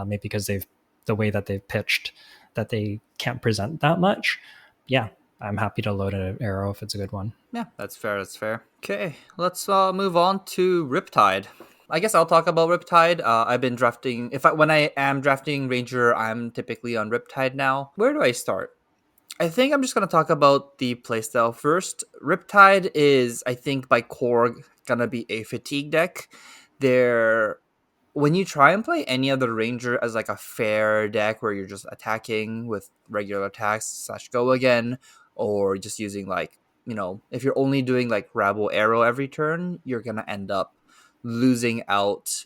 maybe because they've the way that they've pitched that they can't present that much, yeah, I'm happy to load an arrow if it's a good one. Yeah, that's fair. That's fair. Okay, let's move on to Riptide. I guess I'll talk about Riptide. I've been drafting. When I am drafting Ranger, I'm typically on Riptide now. Where do I start? I think I'm just gonna talk about the playstyle first. Riptide is, I think, by core gonna be a fatigue deck. There, when you try and play any other ranger as like a fair deck where you're just attacking with regular attacks slash go again, or just using like, if you're only doing like rabble arrow every turn, you're gonna end up losing out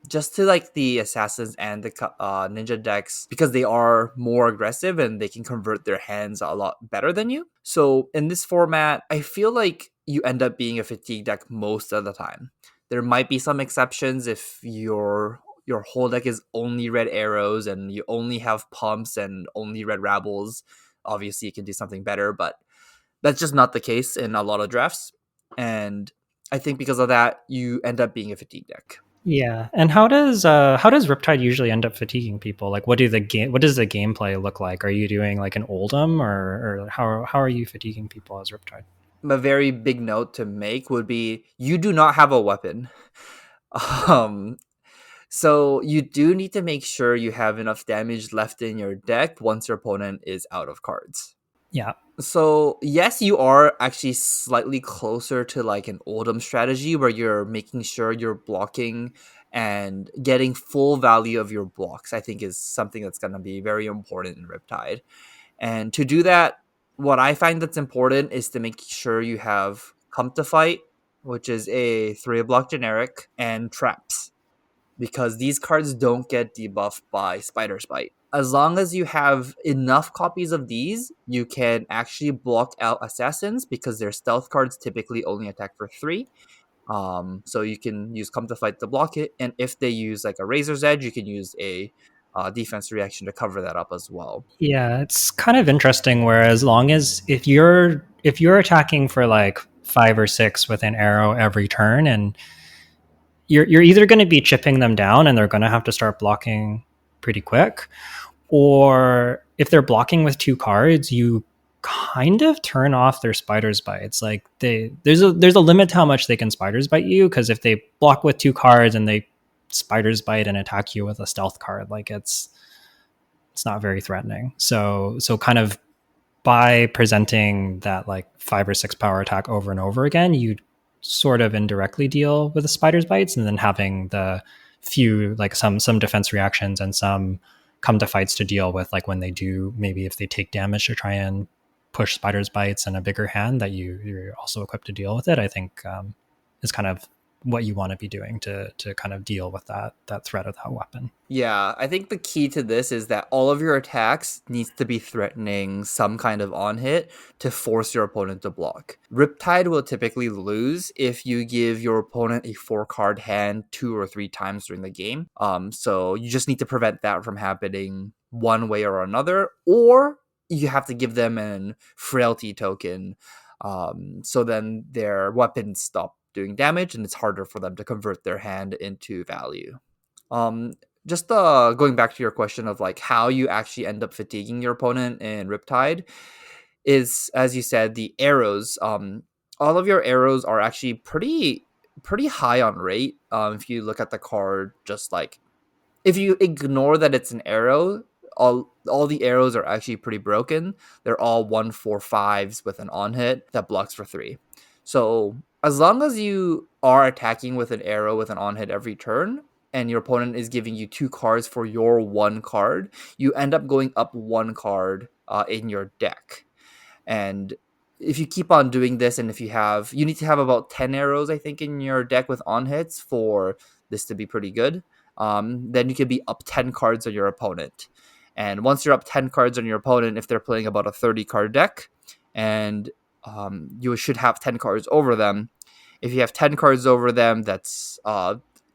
just to like the assassins and the ninja decks, because they are more aggressive and they can convert their hands a lot better than you. So in this format, I feel like you end up being a fatigue deck most of the time. There might be some exceptions if your whole deck is only red arrows and you only have pumps and only red rabbles. Obviously you can do something better, but that's just not the case in a lot of drafts. And I think because of that, you end up being a fatigue deck. Yeah, and how does Riptide usually end up fatiguing people? Like, what does the gameplay look like? Are you doing like an Oldhim, or how are you fatiguing people as Riptide? A very big note to make would be you do not have a weapon. Um, so you do need to make sure you have enough damage left in your deck once your opponent is out of cards. Yeah, So yes, you are actually slightly closer to like an Oldhim strategy where you're making sure you're blocking and getting full value of your blocks. I think is something that's going to be very important in Riptide. And to do that, what I find that's important is to make sure you have Come to Fight, which is a 3 block generic, and Traps, because these cards don't get debuffed by Spider's Bite. As long as you have enough copies of these, you can actually block out assassins because their stealth cards typically only attack for 3. So you can use Come to Fight to block it, and if they use like a Razor's Edge, you can use a defense reaction to cover that up as well. yeah, it's kind of interesting. Where as long as if you're attacking for like 5 or 6 with an arrow every turn, and you're either going to be chipping them down, and they're going to have to start blocking pretty quick, or if they're blocking with 2 cards, you kind of turn off their spiders bites. Like there's a limit to how much they can spiders bite you, because if they block with 2 cards and they spiders bite and attack you with a stealth card, like it's not very threatening. So kind of by presenting that like 5 or 6 power attack over and over again, you sort of indirectly deal with the spider's bites, and then having the few like some defense reactions and some come to fights to deal with, like when they do, maybe if they take damage, to try and push spider's bites in a bigger hand that you're also equipped to deal with it. I think is kind of what you want to be doing to kind of deal with that threat of that weapon. Yeah, I think the key to this is that all of your attacks needs to be threatening some kind of on hit to force your opponent to block. Riptide will typically lose if you give your opponent a 4 card hand 2 or 3 times during the game. So you just need to prevent that from happening one way or another, or you have to give them an frailty token. So then their weapons stop doing damage and it's harder for them to convert their hand into value. Um, just going back to your question of like how you actually end up fatiguing your opponent in Riptide is, as you said, the arrows. All of your arrows are actually pretty high on rate. If you look at the card, just like if you ignore that it's an arrow, all the arrows are actually pretty broken. They're all 1/4/5s with an on hit that blocks for 3. So as long as you are attacking with an arrow with an on hit every turn, and your opponent is giving you 2 cards for your 1 card, you end up going up 1 card in your deck. And if you keep on doing this, and if you need to have about 10 arrows, I think, in your deck with on hits for this to be pretty good. Then you could be up 10 cards on your opponent. And once you're up 10 cards on your opponent, if they're playing about a 30 card deck, and you should have 10 cards over them. If you have 10 cards over them, that's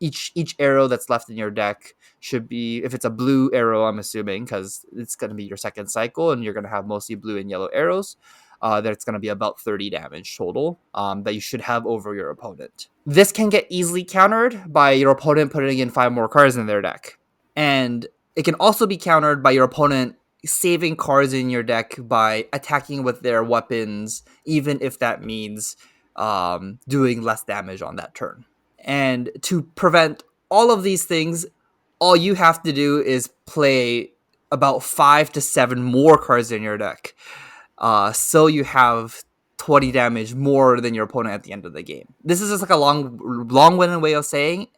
each arrow that's left in your deck should be, if it's a blue arrow, I'm assuming, because it's going to be your second cycle and you're going to have mostly blue and yellow arrows, that's going to be about 30 damage total that you should have over your opponent. This can get easily countered by your opponent putting in 5 more cards in their deck. And it can also be countered by your opponent saving cards in your deck by attacking with their weapons, even if that means doing less damage on that turn. And to prevent all of these things, all you have to do is play about 5 to 7 more cards in your deck. So you have 20 damage more than your opponent at the end of the game. This is just like a long-winded way of saying,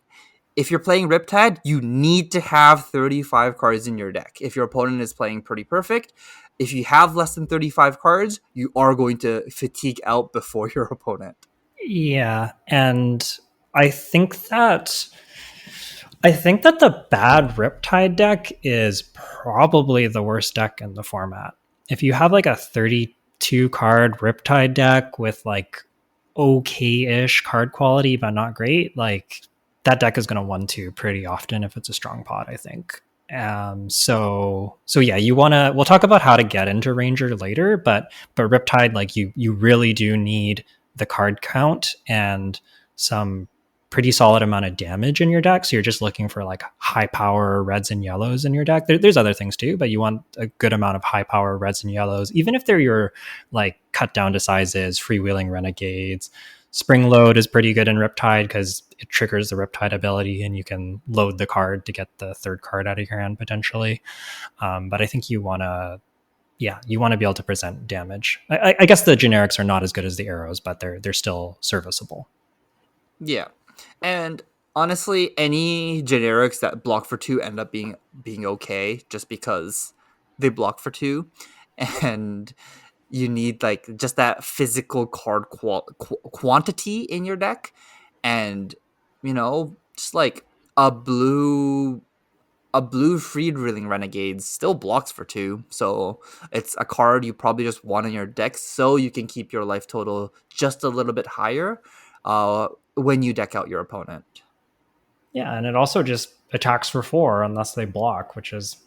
if you're playing Riptide, you need to have 35 cards in your deck. If your opponent is playing pretty perfect, if you have less than 35 cards, you are going to fatigue out before your opponent. Yeah, and I think that I think that the bad Riptide deck is probably the worst deck in the format. If you have like a 32 card Riptide deck with like okay-ish card quality but not great, like that deck is going to 1-2 pretty often if it's a strong pot, I think. So yeah, you want to, we'll talk about how to get into Ranger later, but Riptide, like you really do need the card count, and some pretty solid amount of damage in your deck. So you're just looking for like high power reds and yellows in your deck. There's other things too, but you want a good amount of high power reds and yellows, even if they're your like cut down to sizes, freewheeling renegades. Spring load is pretty good in Riptide because it triggers the Riptide ability and you can load the card to get the third card out of your hand potentially. But I think you want to, yeah, you want to be able to present damage. I guess the generics are not as good as the arrows, but they're still serviceable. Yeah. And honestly, any generics that block for 2 end up being okay just because they block for 2 and you need like just that physical card quantity in your deck and just like a blue a blue Freed Reeling Renegade still blocks for 2, so it's a card you probably just want in your deck so you can keep your life total just a little bit higher when you deck out your opponent. Yeah, and it also just attacks for 4 unless they block, which is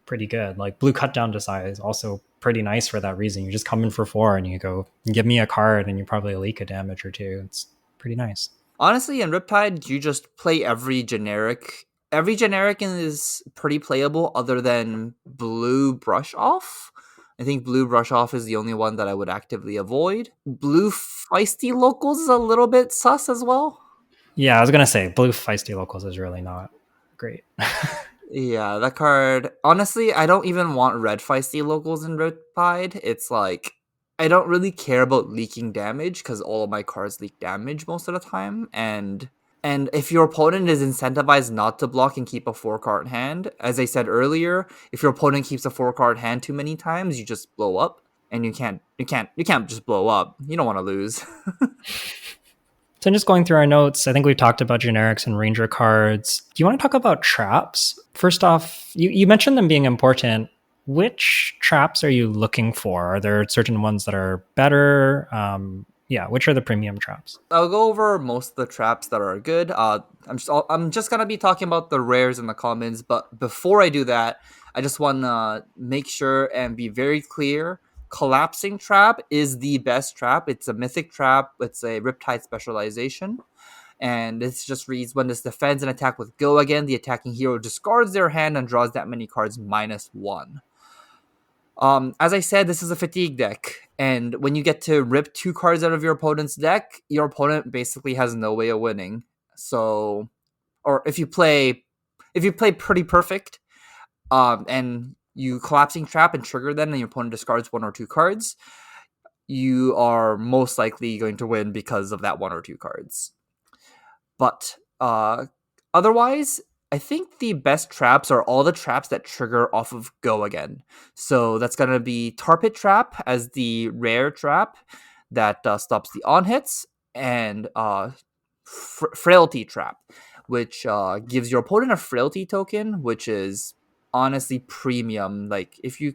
pretty good. Like blue cut down to size also pretty nice for that reason. You just come in for 4 and you go give me a card and you probably leak a damage or two. It's pretty nice. Honestly, in Riptide, you just play every generic. Every generic is pretty playable other than Blue Brush Off. I think Blue Brush Off is the only one that I would actively avoid. Blue Feisty Locals is a little bit sus as well. Yeah, I was gonna say blue feisty locals is really not great. Yeah, that card. Honestly, I don't even want red feisty locals in Riptide. It's like I don't really care about leaking damage because all of my cards leak damage most of the time. And if your opponent is incentivized not to block and keep a 4-card hand, as I said earlier, if your opponent keeps a 4-card hand too many times, you just blow up. And you can't just blow up. You don't want to lose. So just going through our notes, I think we've talked about generics and ranger cards. Do you want to talk about traps? First off, you mentioned them being important. Which traps are you looking for? Are there certain ones that are better? Yeah, which are the premium traps? I'll go over most of the traps that are good. I'm just gonna be talking about the rares and the commons, but before I do that, I just want to make sure and be very clear. Collapsing trap is the best trap. It's a mythic trap. It's a Riptide specialization, and this just reads when this defends an attack with go again, the attacking hero discards their hand and draws that many cards -1. As I said, this is a fatigue deck, and when you get to rip 2 cards out of your opponent's deck, your opponent basically has no way of winning. So, or if you play pretty perfect, and you collapsing trap and trigger them, and your opponent discards 1 or 2 cards, you are most likely going to win because of that 1 or 2 cards. But otherwise, I think the best traps are all the traps that trigger off of go again. So that's going to be Tar Pit Trap as the rare trap that stops the on hits, and Frailty Trap, which gives your opponent a Frailty token, which is honestly premium. Like if your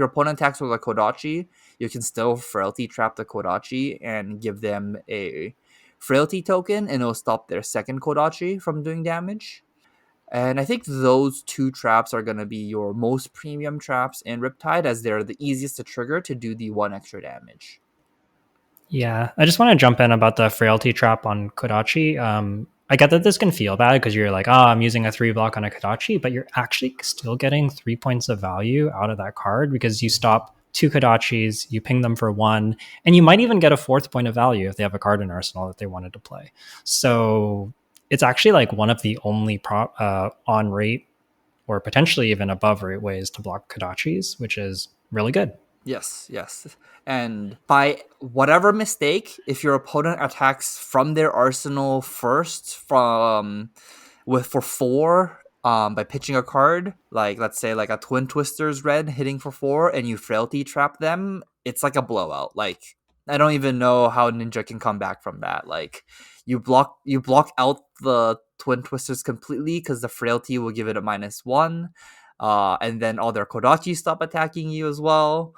opponent attacks with a Kodachi, you can still Frailty Trap the Kodachi and give them a Frailty token, and it'll stop their second Kodachi from doing damage. And I think those 2 traps are going to be your most premium traps in Riptide, as they're the easiest to trigger to do the 1 extra damage. Yeah, I just want to jump in about the frailty trap on Kodachi. I get that this can feel bad because you're like, oh, I'm using a 3 block on a Kodachi, but you're actually still getting 3 points of value out of that card because you stop 2 Kodachis, you ping them for 1, and you might even get a 4th point of value if they have a card in Arsenal that they wanted to play. So it's actually like one of the only on rate or potentially even above rate ways to block Kodachis, which is really good. Yes, yes. And by whatever mistake, if your opponent attacks from their arsenal first for 4 by pitching a card, like let's say like a Twin Twisters red hitting for 4, and you frailty trap them, it's like a blowout. Like I don't even know how Ninja can come back from that. Like you block out the Twin Twisters completely because the frailty will give it a -1. And then all their Kodachi stop attacking you as well,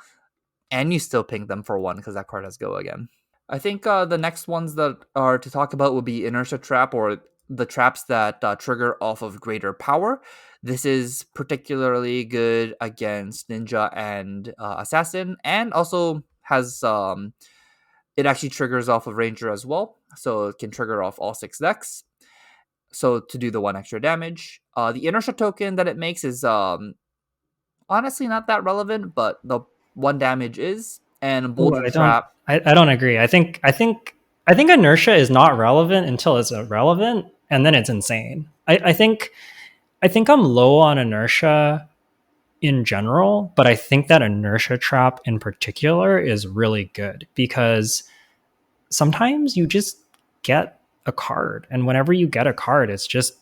and you still ping them for 1 because that card has go again. I think the next ones that are to talk about will be Inertia Trap, or the traps that trigger off of greater power. This is particularly good against Ninja and Assassin, and also has It actually triggers off of Ranger as well, so it can trigger off all 6 decks. So to do the 1 extra damage, the inertia token that it makes is honestly not that relevant, but the 1 damage is. And Ooh, Boulder Trap. I don't agree. I think inertia is not relevant until it's irrelevant, and then it's insane. I think I'm low on inertia in general, but I think that inertia trap in particular is really good because sometimes you just get a card, and whenever you get a card, it's just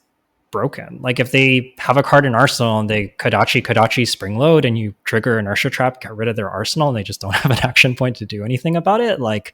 broken. Like if they have a card in arsenal and they Kodachi spring load and you trigger inertia trap, get rid of their arsenal, and they just don't have an action point to do anything about it, like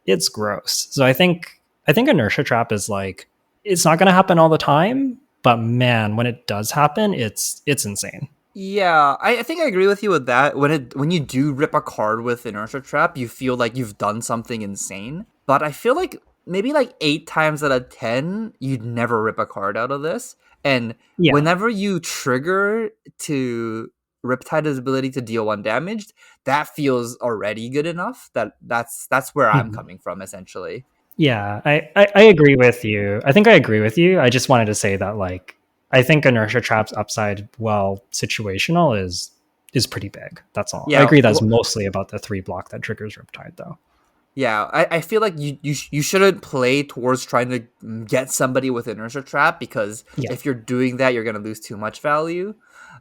it's gross. So I think inertia trap is like it's not going to happen all the time, but man, when it does happen, it's insane. Yeah, I think I agree with you with that. When you do rip a card with Inertia Trap, you feel like you've done something insane. But I feel like maybe like 8 times out of 10, you'd never rip a card out of this. And Yeah. whenever you trigger to Riptide's ability to deal 1 damage, that feels already good enough. That's where I'm Mhm. coming from essentially. Yeah, I agree with you. I think I agree with you. I just wanted to say that like I think inertia traps upside well situational is pretty big. That's all. I Yeah, agree that's mostly about the 3 block that triggers Riptide though. yeah, I feel like you shouldn't play towards trying to get somebody with inertia trap, because Yeah. if you're doing that, you're gonna lose too much value.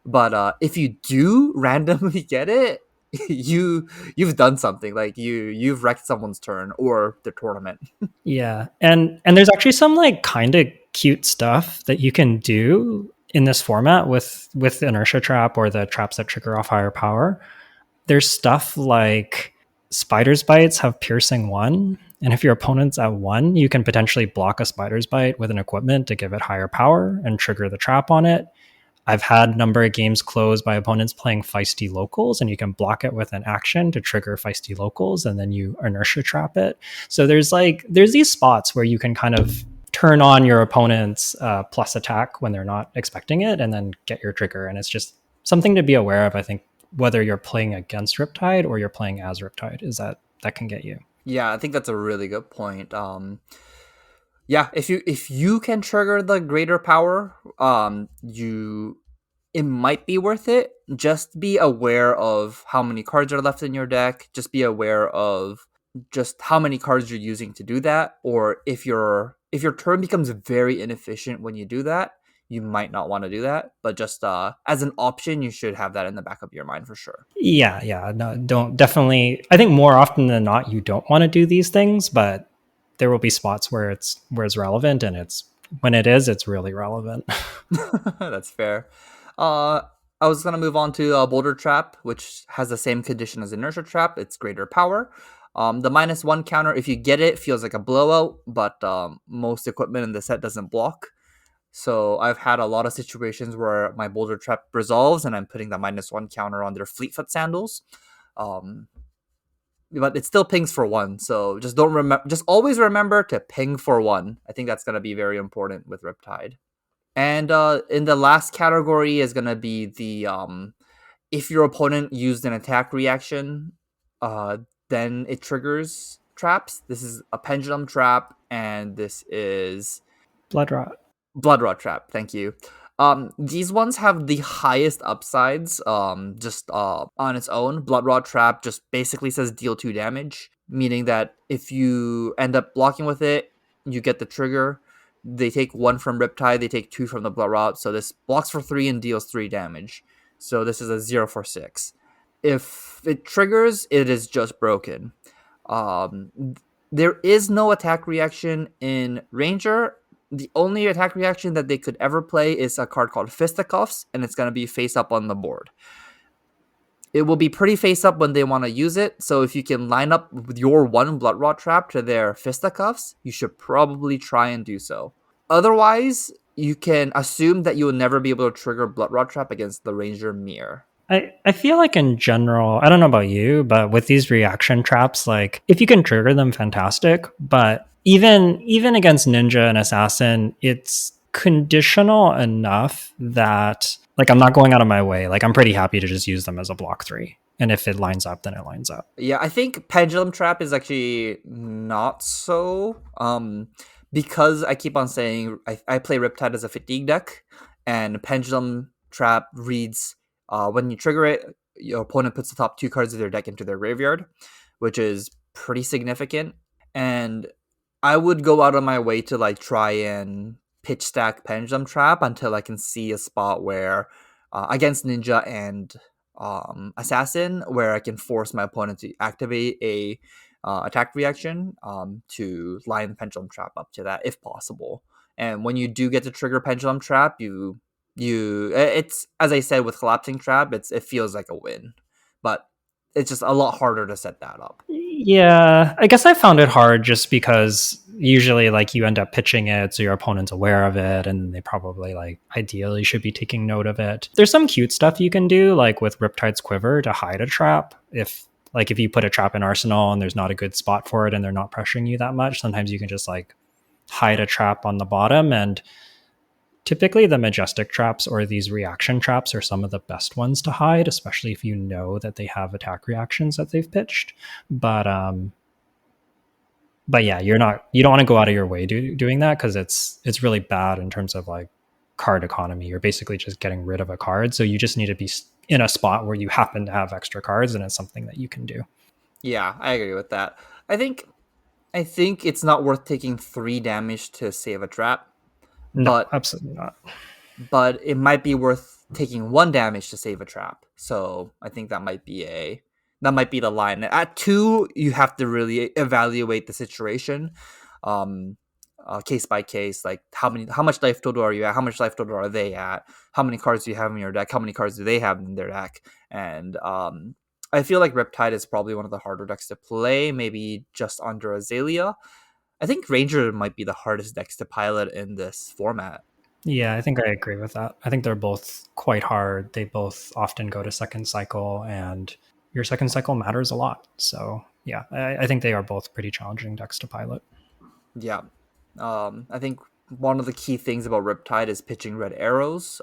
But if you do randomly get it, you've done something. Like you've wrecked someone's turn or the tournament. Yeah. And there's actually some like kind of cute stuff that you can do in this format with the inertia trap or the traps that trigger off higher power. There's stuff like spider's bites have piercing 1, and if your opponent's at 1, you can potentially block a spider's bite with an equipment to give it higher power and trigger the trap on it. I've had a number of games closed by opponents playing feisty locals, and you can block it with an action to trigger feisty locals, and then you inertia trap it. So there's these spots where you can kind of turn on your opponent's plus attack when they're not expecting it, and then get your trigger. And it's just something to be aware of. I think whether you're playing against Riptide or you're playing as Riptide, is that can get you. Yeah, I think that's a really good point. Yeah, if you can trigger the greater power, you it might be worth it. Just be aware of how many cards are left in your deck. Just be aware of just how many cards you're using to do that. Or if your turn becomes very inefficient when you do that, you might not want to do that. But just as an option, you should have that in the back of your mind for sure. Yeah, no, don't definitely. I think more often than not, you don't want to do these things, but there will be spots where it's relevant, and it's when it is, it's really relevant. That's fair. Uh, I was gonna move on to Boulder Trap, which has the same condition as Inertia Trap. It's greater power. The -1 counter, if you get it, feels like a blowout, but most equipment in the set doesn't block. So I've had a lot of situations where my Boulder Trap resolves, and I'm putting the -1 counter on their Fleetfoot sandals. Um, but it still pings for 1. So just don't remember. Just always remember to ping for 1. I think that's gonna be very important with Riptide. And in the last category is gonna be the if your opponent used an attack reaction, uh, then it triggers traps. This is a pendulum trap, and this is Blood rot. blood rot trap. Thank you. These ones have the highest upsides. Just on its own, blood rot trap just basically says deal 2 damage, meaning that if you end up blocking with it, you get the trigger. They take 1 from Riptide, they take 2 from the blood rot, so this blocks for 3 and deals 3 damage. So this is a 0 for 6. If it triggers, it is just broken. Um, there is no attack reaction in Ranger. The only attack reaction that they could ever play is a card called Fisticuffs, and it's going to be face up on the board. It will be pretty face up when they want to use it, so if you can line up with your 1 Blood Rot trap to their Fisticuffs, you should probably try and do so. Otherwise, you can assume that you will never be able to trigger Blood Rot trap against the Ranger Mirror. I feel like in general, I don't know about you, but with these reaction traps, like if you can trigger them, fantastic. But even against ninja and assassin, it's conditional enough that like I'm not going out of my way. Like I'm pretty happy to just use them as a block 3. And if it lines up, then it lines up. Yeah, I think Pendulum Trap is actually not so. Because I keep on saying I play Riptide as a fatigue deck, and Pendulum Trap reads when you trigger it, your opponent puts the top two cards of their deck into their graveyard, which is pretty significant. And I would go out of my way to like try and pitch stack Pendulum Trap until I can see a spot where against Ninja and Assassin, where I can force my opponent to activate a attack reaction to line the Pendulum Trap up to that if possible. And when you do get to trigger Pendulum Trap, it's as I said with Collapsing Trap, it feels like a win, but it's just a lot harder to set that up. Yeah, I guess I found it hard just because usually like you end up pitching it so your opponent's aware of it and they probably like ideally should be taking note of it. There's some cute stuff you can do like with Riptide's Quiver to hide a trap. If you put a trap in Arsenal and there's not a good spot for it and they're not pressuring you that much, sometimes you can just like hide a trap on the bottom. And typically the majestic traps or these reaction traps are some of the best ones to hide, especially if you know that they have attack reactions that they've pitched. But yeah, you don't want to go out of your way doing that because it's really bad in terms of like card economy. You're basically just getting rid of a card, so you just need to be in a spot where you happen to have extra cards, and it's something that you can do. Yeah, I agree with that. I think I think it's not worth taking 3 damage to save a trap, No, but absolutely not. it might be worth taking 1 damage to save a trap. So I think that might be the line. At 2, you have to really evaluate the situation, um, case by case. Like how much life total are you at? How much life total are they at? How many cards do you have in your deck? How many cards do they have in their deck? And I feel like Riptide is probably one of the harder decks to play. Maybe just under Azalea. I think Ranger might be the hardest decks to pilot in this format. Yeah, I think I agree with that. I think they're both quite hard. They both often go to second cycle, and your second cycle matters a lot. So yeah, I think they are both pretty challenging decks to pilot. Yeah. I think one of the key things about Riptide is pitching red arrows.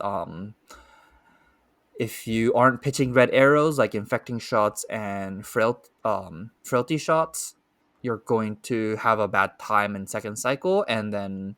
If you aren't pitching red arrows, like infecting shots and frailty shots, you're going to have a bad time in second cycle. And then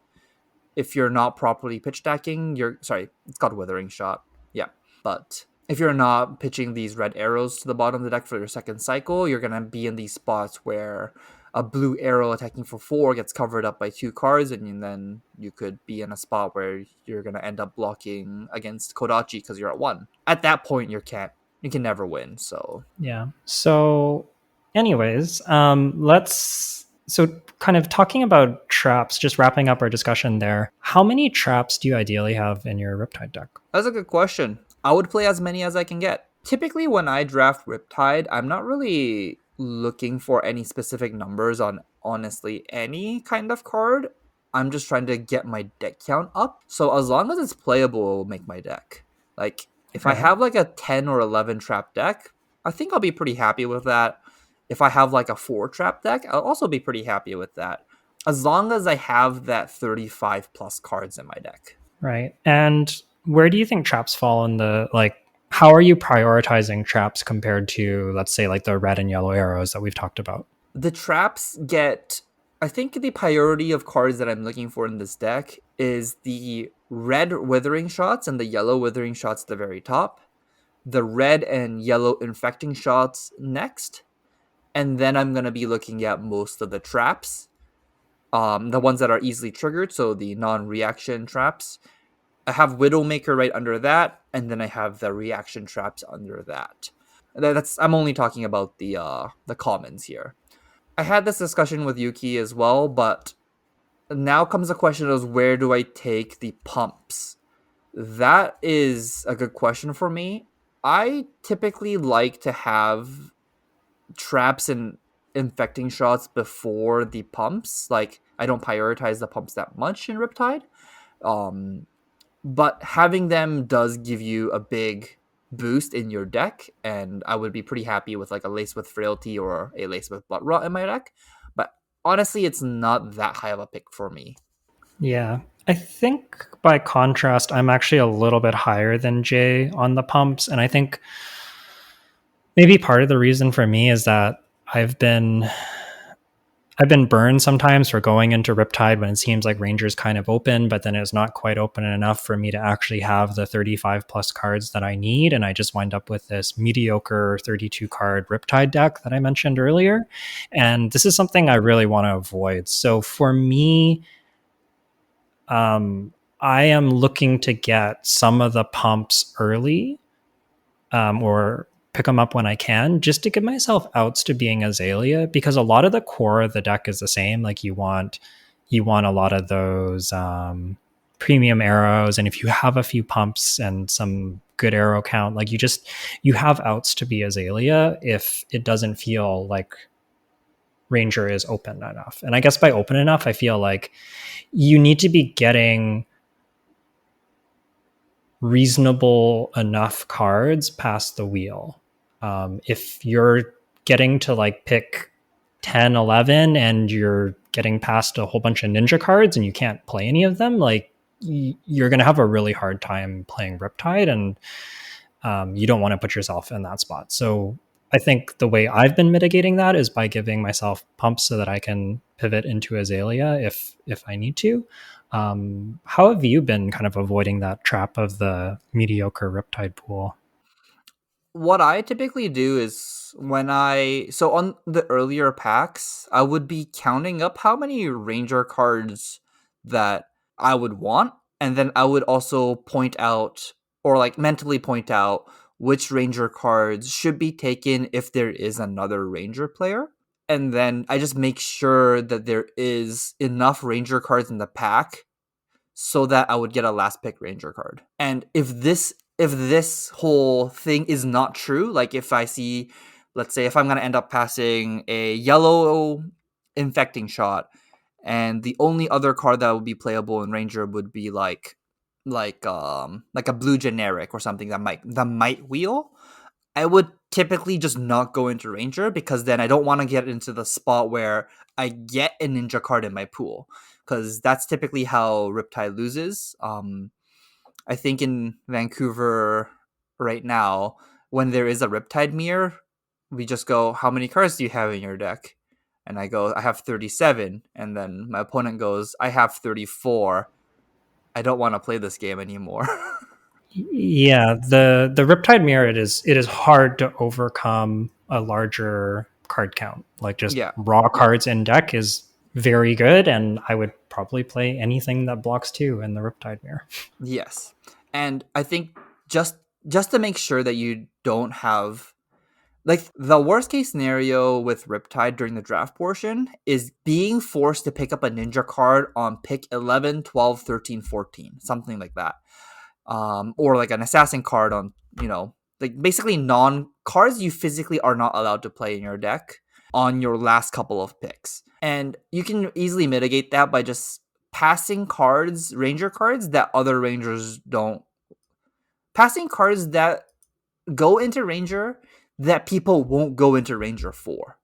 if you're not properly pitch stacking, it's called withering shot. Yeah. But if you're not pitching these red arrows to the bottom of the deck for your second cycle, you're gonna be in these spots where a blue arrow attacking for 4 gets covered up by 2 cards, and then you could be in a spot where you're gonna end up blocking against Kodachi because you're at 1. At that point, you can never win. So Yeah. So, anyways, so kind of talking about traps, just wrapping up our discussion there. How many traps do you ideally have in your Riptide deck? that's a good question. I would play as many as I can get. Typically, when I draft Riptide, I'm not really looking for any specific numbers on honestly any kind of card. I'm just trying to get my deck count up. So as long as it's playable, it will make my deck. Like if I Right. have like a 10 or 11 trap deck, I think I'll be pretty happy with that. If I have like a 4 trap deck, I'll also be pretty happy with that. As long as I have that 35 plus cards in my deck. Right. And where do you think traps fall in the like? How are you prioritizing traps compared to, let's say, like the red and yellow arrows that we've talked about? The traps get, I think the priority of cards that I'm looking for in this deck is the red withering shots and the yellow withering shots at the very top, the red and yellow infecting shots next, and then I'm going to be looking at most of the traps, the ones that are easily triggered, so the non-reaction traps. I have Widowmaker right under that, and then I have the reaction traps under that. I'm only talking about the commons here. I had this discussion with Yuki as well, but now comes the question of where do I take the pumps? That is a good question for me. I typically like to have traps and infecting shots before the pumps. Like I don't prioritize the pumps that much in Riptide. Um, but having them does give you a big boost in your deck, and I would be pretty happy with like a Lace with Frailty or a Lace with Blood Rot in my deck. But honestly, it's not that high of a pick for me. Yeah. I think by contrast, I'm actually a little bit higher than Jay on the pumps. And I think Maybe part of the reason for me is that I've been I've been burned sometimes for going into Riptide when it seems like Ranger's kind of open, but then it's not quite open enough for me to actually have the 35 plus cards that I need. And I just wind up with this mediocre 32 card Riptide deck that I mentioned earlier. And this is something I really want to avoid. So for me, I am looking to get some of the pumps early, or pick them up when I can, just to give myself outs to being Azalea, because a lot of the core of the deck is the same. Like you want a lot of those premium arrows, and if you have a few pumps and some good arrow count, like you have outs to be Azalea if it doesn't feel like Ranger is open enough. And I guess by open enough, I feel like you need to be getting reasonable enough cards past the wheel. If you're getting to like pick 10, 11, and you're getting past a whole bunch of ninja cards and you can't play any of them, like you're going to have a really hard time playing Riptide, and you don't want to put yourself in that spot. So I think the way I've been mitigating that is by giving myself pumps so that I can pivot into Azalea if I need to. How have you been kind of avoiding that trap of the mediocre Riptide pool? What I typically do is so on the earlier packs, I would be counting up how many ranger cards that I would want, and then I would also point out, or like mentally point out, which ranger cards should be taken if there is another ranger player. And then I just make sure that there is enough ranger cards in the pack so that I would get a last pick ranger card. And if this whole thing is not true, like if I see, let's say if I'm going to end up passing a yellow infecting shot, and the only other card that would be playable in ranger would be like a blue generic or something that might wheel, I would typically just not go into ranger, because then I don't want to get into the spot where I get a ninja card in my pool, because that's typically how Riptide loses. I think in Vancouver right now, when there is a Riptide mirror, we just go, "How many cards do you have in your deck?" And I go, "I have 37." And then my opponent goes, "I have 34. I don't want to play this game anymore." Yeah, the Riptide mirror, it is hard to overcome a larger card count. Like just Yeah. raw cards in deck is very good, and I would probably play anything that blocks two in the Riptide mirror. Yes. And I think just just to make sure that you don't have, like, the worst case scenario with Riptide during the draft portion is being forced to pick up a ninja card on pick 11, 12, 13, 14, something like that. Or like an assassin card on, like basically non cards you physically are not allowed to play in your deck on your last couple of picks. And you can easily mitigate that by just passing cards, ranger cards that other rangers don't, passing cards that go into ranger that people won't go into ranger for.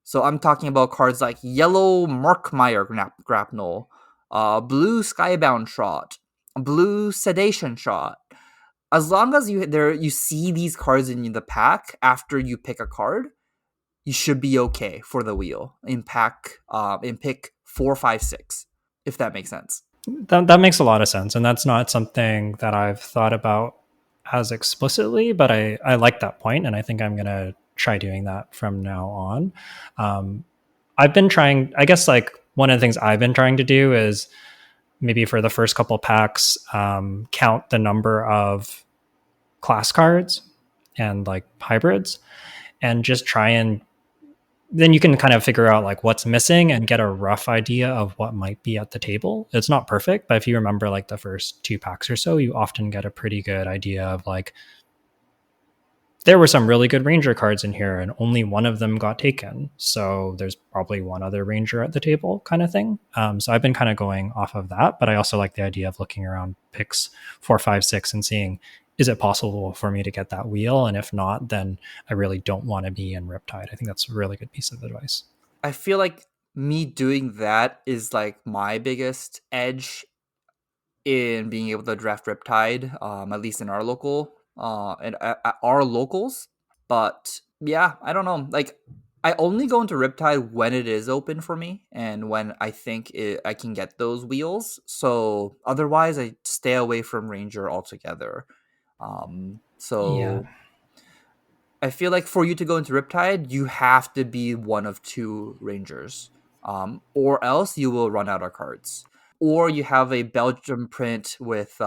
So I'm talking about cards like yellow Markmeyer Grapnel, blue Skybound Shot, blue Sedation Shot. As long as you see these cards in the pack after you pick a card, you should be okay for the wheel in pick 4, 5, 6, if that makes sense. That makes a lot of sense, and that's not something that I've thought about as explicitly, but I like that point, and I think I'm gonna try doing that from now on. Um, I've been trying. I guess like one of the things I've been trying to do is maybe for the first couple packs, count the number of class cards and like hybrids, and just try and then you can kind of figure out like what's missing and get a rough idea of what might be at the table. It's not perfect, but if you remember like the first two packs or so, you often get a pretty good idea of like there were some really good ranger cards in here and only one of them got taken, so there's probably one other ranger at the table kind of thing. So I've been kind of going off of that, but I also like the idea of looking around picks 4, 5, 6 and seeing, is it possible for me to get that wheel, and if not, then I really don't want to be in Riptide. I think that's a really good piece of advice. I feel like me doing that is like my biggest edge in being able to draft Riptide, at least in our local, and at our locals. But yeah, I don't know. Like, I only go into Riptide when it is open for me and when I think I can get those wheels. So otherwise, I stay away from Ranger altogether. Yeah. So I feel like for you to go into Riptide, you have to be one of two Rangers, or else you will run out of cards. Or you have a Belgium print with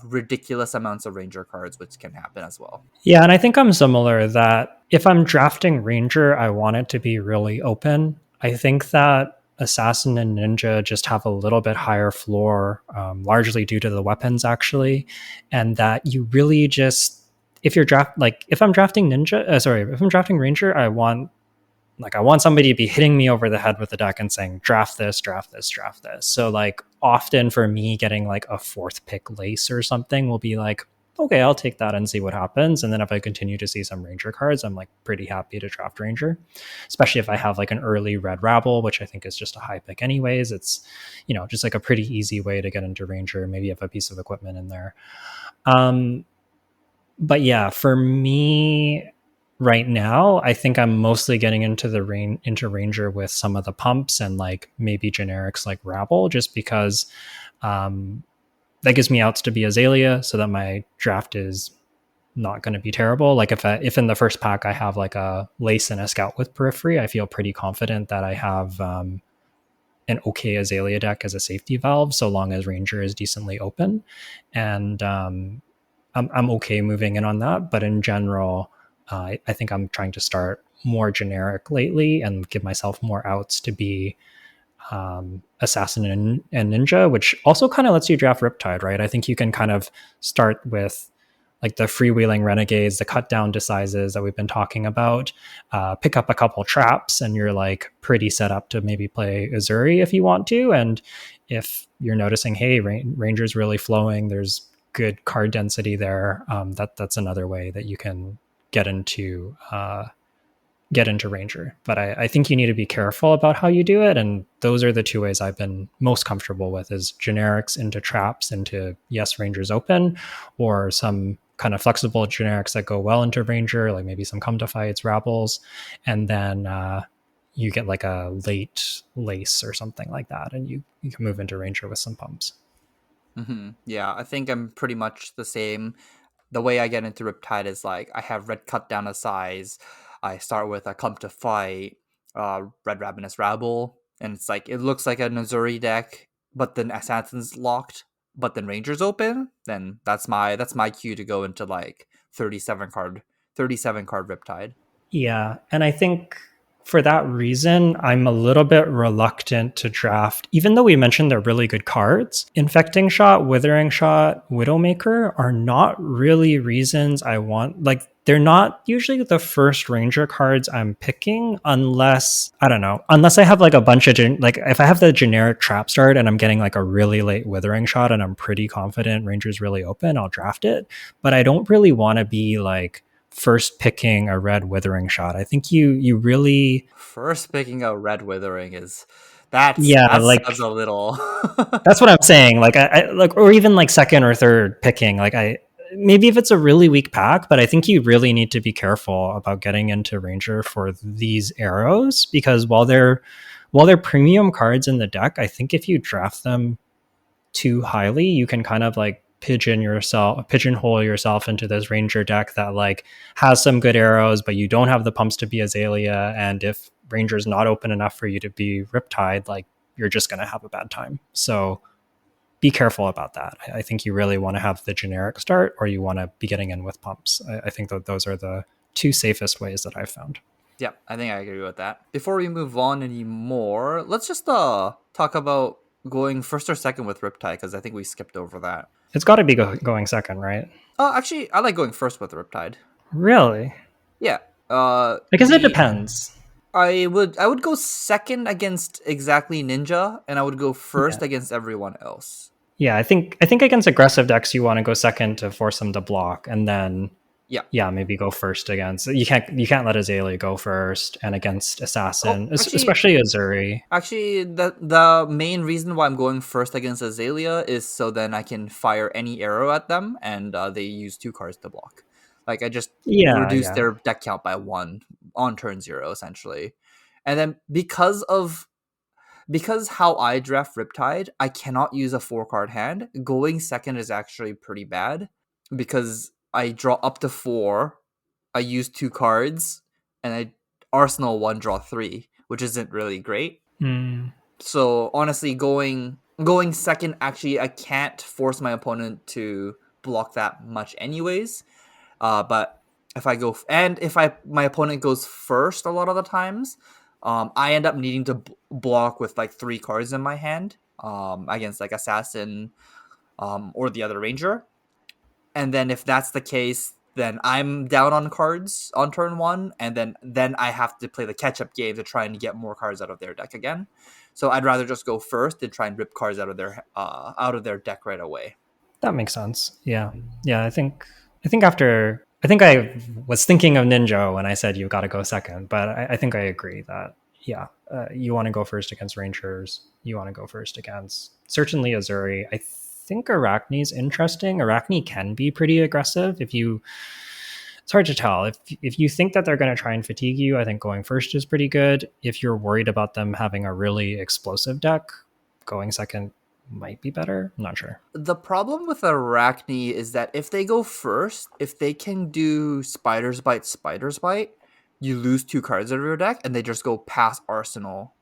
ridiculous amounts of Ranger cards, which can happen as well. Yeah, and I think I'm similar that if I'm drafting Ranger, I want it to be really open. I think that Assassin and Ninja just have a little bit higher floor, largely due to the weapons, actually, and that you really just if you're draft like if I'm drafting Ninja, sorry, if I'm drafting Ranger, I want somebody to be hitting me over the head with the deck and saying draft this, draft this, draft this. So like often for me getting like a fourth pick lace or something will be like, okay, I'll take that and see what happens. And then if I continue to see some Ranger cards, I'm like pretty happy to draft Ranger, especially if I have like an early red Rabble, which I think is just a high pick anyways. It's, just like a pretty easy way to get into Ranger. Maybe you have a piece of equipment in there. Um, but yeah, for me right now, I think I'm mostly getting into into Ranger with some of the pumps and like maybe generics like Rabble, just because um, that gives me outs to be Azalea, so that my draft is not going to be terrible. Like if in the first pack I have like a Lace and a Scout with Periphery, I feel pretty confident that I have an okay Azalea deck as a safety valve, so long as Ranger is decently open, and I'm okay moving in on that. But in general, I think I'm trying to start more generic lately and give myself more outs to be Assassin and Ninja, which also kind of lets you draft Riptide, right? I think you can kind of start with like the freewheeling renegades, the cut down decises that we've been talking about, pick up a couple traps, and you're like pretty set up to maybe play Azuri if you want to. And if you're noticing, hey, Ranger's really flowing, there's good card density there. That's another way that you can get into Ranger. But I think you need to be careful about how you do it. And those are the two ways I've been most comfortable with is generics into traps into yes, Ranger's open, or some kind of flexible generics that go well into Ranger, like maybe some come to fights, rabbles, and then you get like a late lace or something like that, and you can move into Ranger with some pumps. Yeah, I think I'm pretty much the same. The way I get into Riptide is like I have red cut down a size. I start with a come to fight, red ravenous rabble, and it's like it looks like a Nazuri deck, but then Assassin's locked, but then Ranger's open. Then that's my cue to go into like 37 card Riptide. Yeah. And I think for that reason, I'm a little bit reluctant to draft, even though we mentioned they're really good cards. Infecting Shot, Withering Shot, Widowmaker are not really reasons I want. Like, they're not usually the first Ranger cards I'm picking unless, I don't know, unless I have like a bunch of, like, if I have the generic trap start and I'm getting like a really late Withering Shot and I'm pretty confident Ranger's really open, I'll draft it. But I don't really want to be like, first picking a red Withering Shot. I think you really, First picking a red Withering is yeah, that like sounds a little. that's what I'm saying. Like I like, or even like second or third picking. Like I maybe if it's a really weak pack, but I think you really need to be careful about getting into Ranger for these arrows, because while they're premium cards in the deck, I think if you draft them too highly, you can kind of like pigeonhole yourself into this Ranger deck that like has some good arrows, but you don't have the pumps to be Azalea. And if Ranger's not open enough for you to be Riptide, like you're just going to have a bad time. So be careful about that. I think you really want to have the generic start, or you want to be getting in with pumps. I think that those are the two safest ways that I've found. Yeah, I think I agree with that. Before we move on anymore, let's just talk about going first or second with Riptide because I think we skipped over that. It's got to be going second, right? Actually, I like going first with Riptide. Really? Yeah. I guess it The depends. I would go second against exactly Ninja, and I would go Yeah. first against everyone else. Yeah, I think against aggressive decks you want to go second to force them to block, and then Yeah. yeah, maybe go first against. You can't let Azalea go first, and against Oh, Assassin, actually, especially Azuri. the main reason why I'm going first against Azalea is so then I can fire any arrow at them, and they use two cards to block. Like I just Yeah, reduce yeah. their deck count by one on turn zero, essentially. And then because how I draft Riptide, I cannot use a 4 card hand. Going second is actually pretty bad because I draw up to 4, I use 2 cards, and I arsenal 1, draw 3, which isn't really great. Mm. So honestly, going second, actually, I can't force my opponent to block that much, anyways. But if I go and if I my opponent goes first, a lot of the times, I end up needing to block with like 3 cards in my hand, against like assassin, or the other ranger. And then if that's the case, then I'm down on cards on turn one, and then I have to play the catch up game to try and get more cards out of their deck again. So I'd rather just go first and try and rip cards out of their deck right away. That makes sense. Yeah. Yeah, I think I was thinking of Ninja when I said you got to go second, but I think I agree that yeah, you want to go first against Rangers. You want to go first against certainly Azuri. I think Arachne's interesting. Arachne can be pretty aggressive if you. It's hard to tell if you think that they're going to try and fatigue you. I think going first is pretty good. If you're worried about them having a really explosive deck, going second might be better. I'm not sure. The problem with Arachne is that if they go first, if they can do Spiders Bite, you lose 2 cards out of your deck and they just go past Arsenal.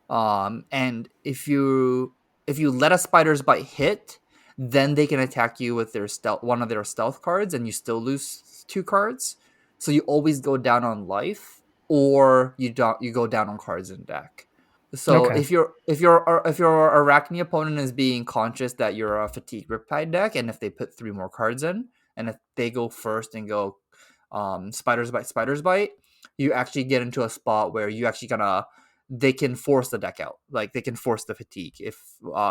And if you let a Spider's Bite hit, then they can attack you with their stealth one of their stealth cards, and you still lose 2 cards. So you always go down on life, or you go down on cards in deck. So Okay. if your Arachne opponent is being conscious that you're a fatigue Riptide deck, and if they put 3 more cards in, and if they go first and go Spiders Bite, you actually get into a spot where you actually gonna they can force the deck out. Like they can force the fatigue if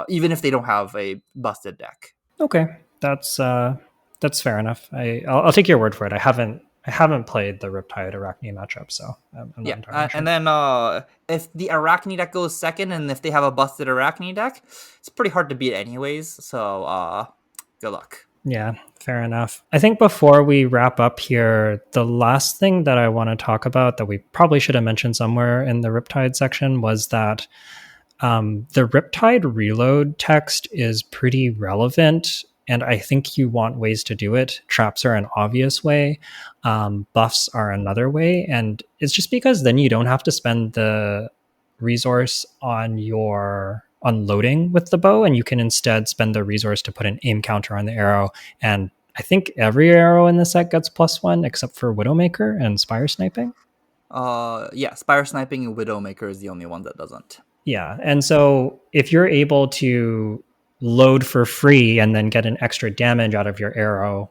even if they don't have a busted deck. Okay, that's fair enough. I'll take your word for it. I haven't played the Riptide Arachne matchup, so I'm not Yeah, entirely and sure. then if the Arachne deck goes second, and if they have a busted Arachne deck, it's pretty hard to beat anyways. So good luck. Yeah, fair enough. I think before we wrap up here, the last thing that I want to talk about that we probably should have mentioned somewhere in the Riptide section was that the Riptide reload text is pretty relevant, and I think you want ways to do it. Traps are an obvious way, buffs are another way, and it's just because then you don't have to spend the resource on your unloading with the bow, and you can instead spend the resource to put an aim counter on the arrow. And I think every arrow in the set gets +1 except for Widowmaker and Spire Sniping. Yeah, Spire Sniping and Widowmaker is the only one that doesn't. Yeah. And so if you're able to load for free and then get an extra damage out of your arrow,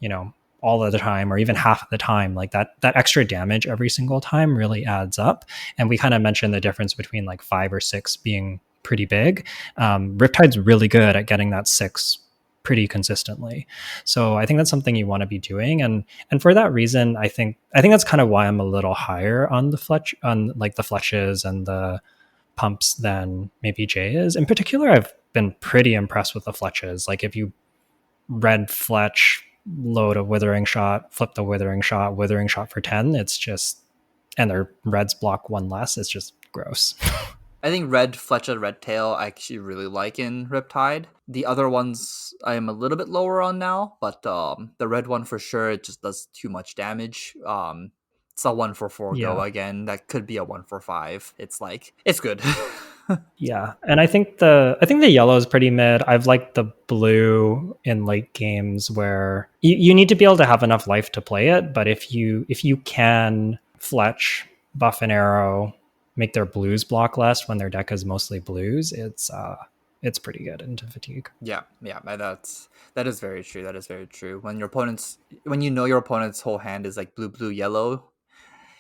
you know, all of the time or even half of the time, like that extra damage every single time really adds up. And we kind of mentioned the difference between like 5 or 6 being pretty big. Riptide's really good at getting that 6 pretty consistently. So I think that's something you want to be doing. And for that reason, I think that's kind of why I'm a little higher on the Fletch on like the Fletches and the pumps than maybe Jay is. In particular, I've been pretty impressed with the Fletches. Like if you red Fletch, load a flip the withering shot for 10, it's just, and their reds block 1 less, it's just gross. I think Red Fletcher Red Tail I actually really like in Riptide. The other ones I am a little bit lower on now, but the red one for sure, it just does too much damage. It's a 1 for 4 go Yeah. again. That could be a 1 for 5. It's like it's good. Yeah. And I think the yellow is pretty mid. I've liked the blue in late games where you need to be able to have enough life to play it, but if you can Fletch, buff an arrow, make their blues block less when their deck is mostly blues, it's pretty good into fatigue. Yeah, that is very true. That is very true. When you know your opponent's whole hand is like blue, blue, yellow,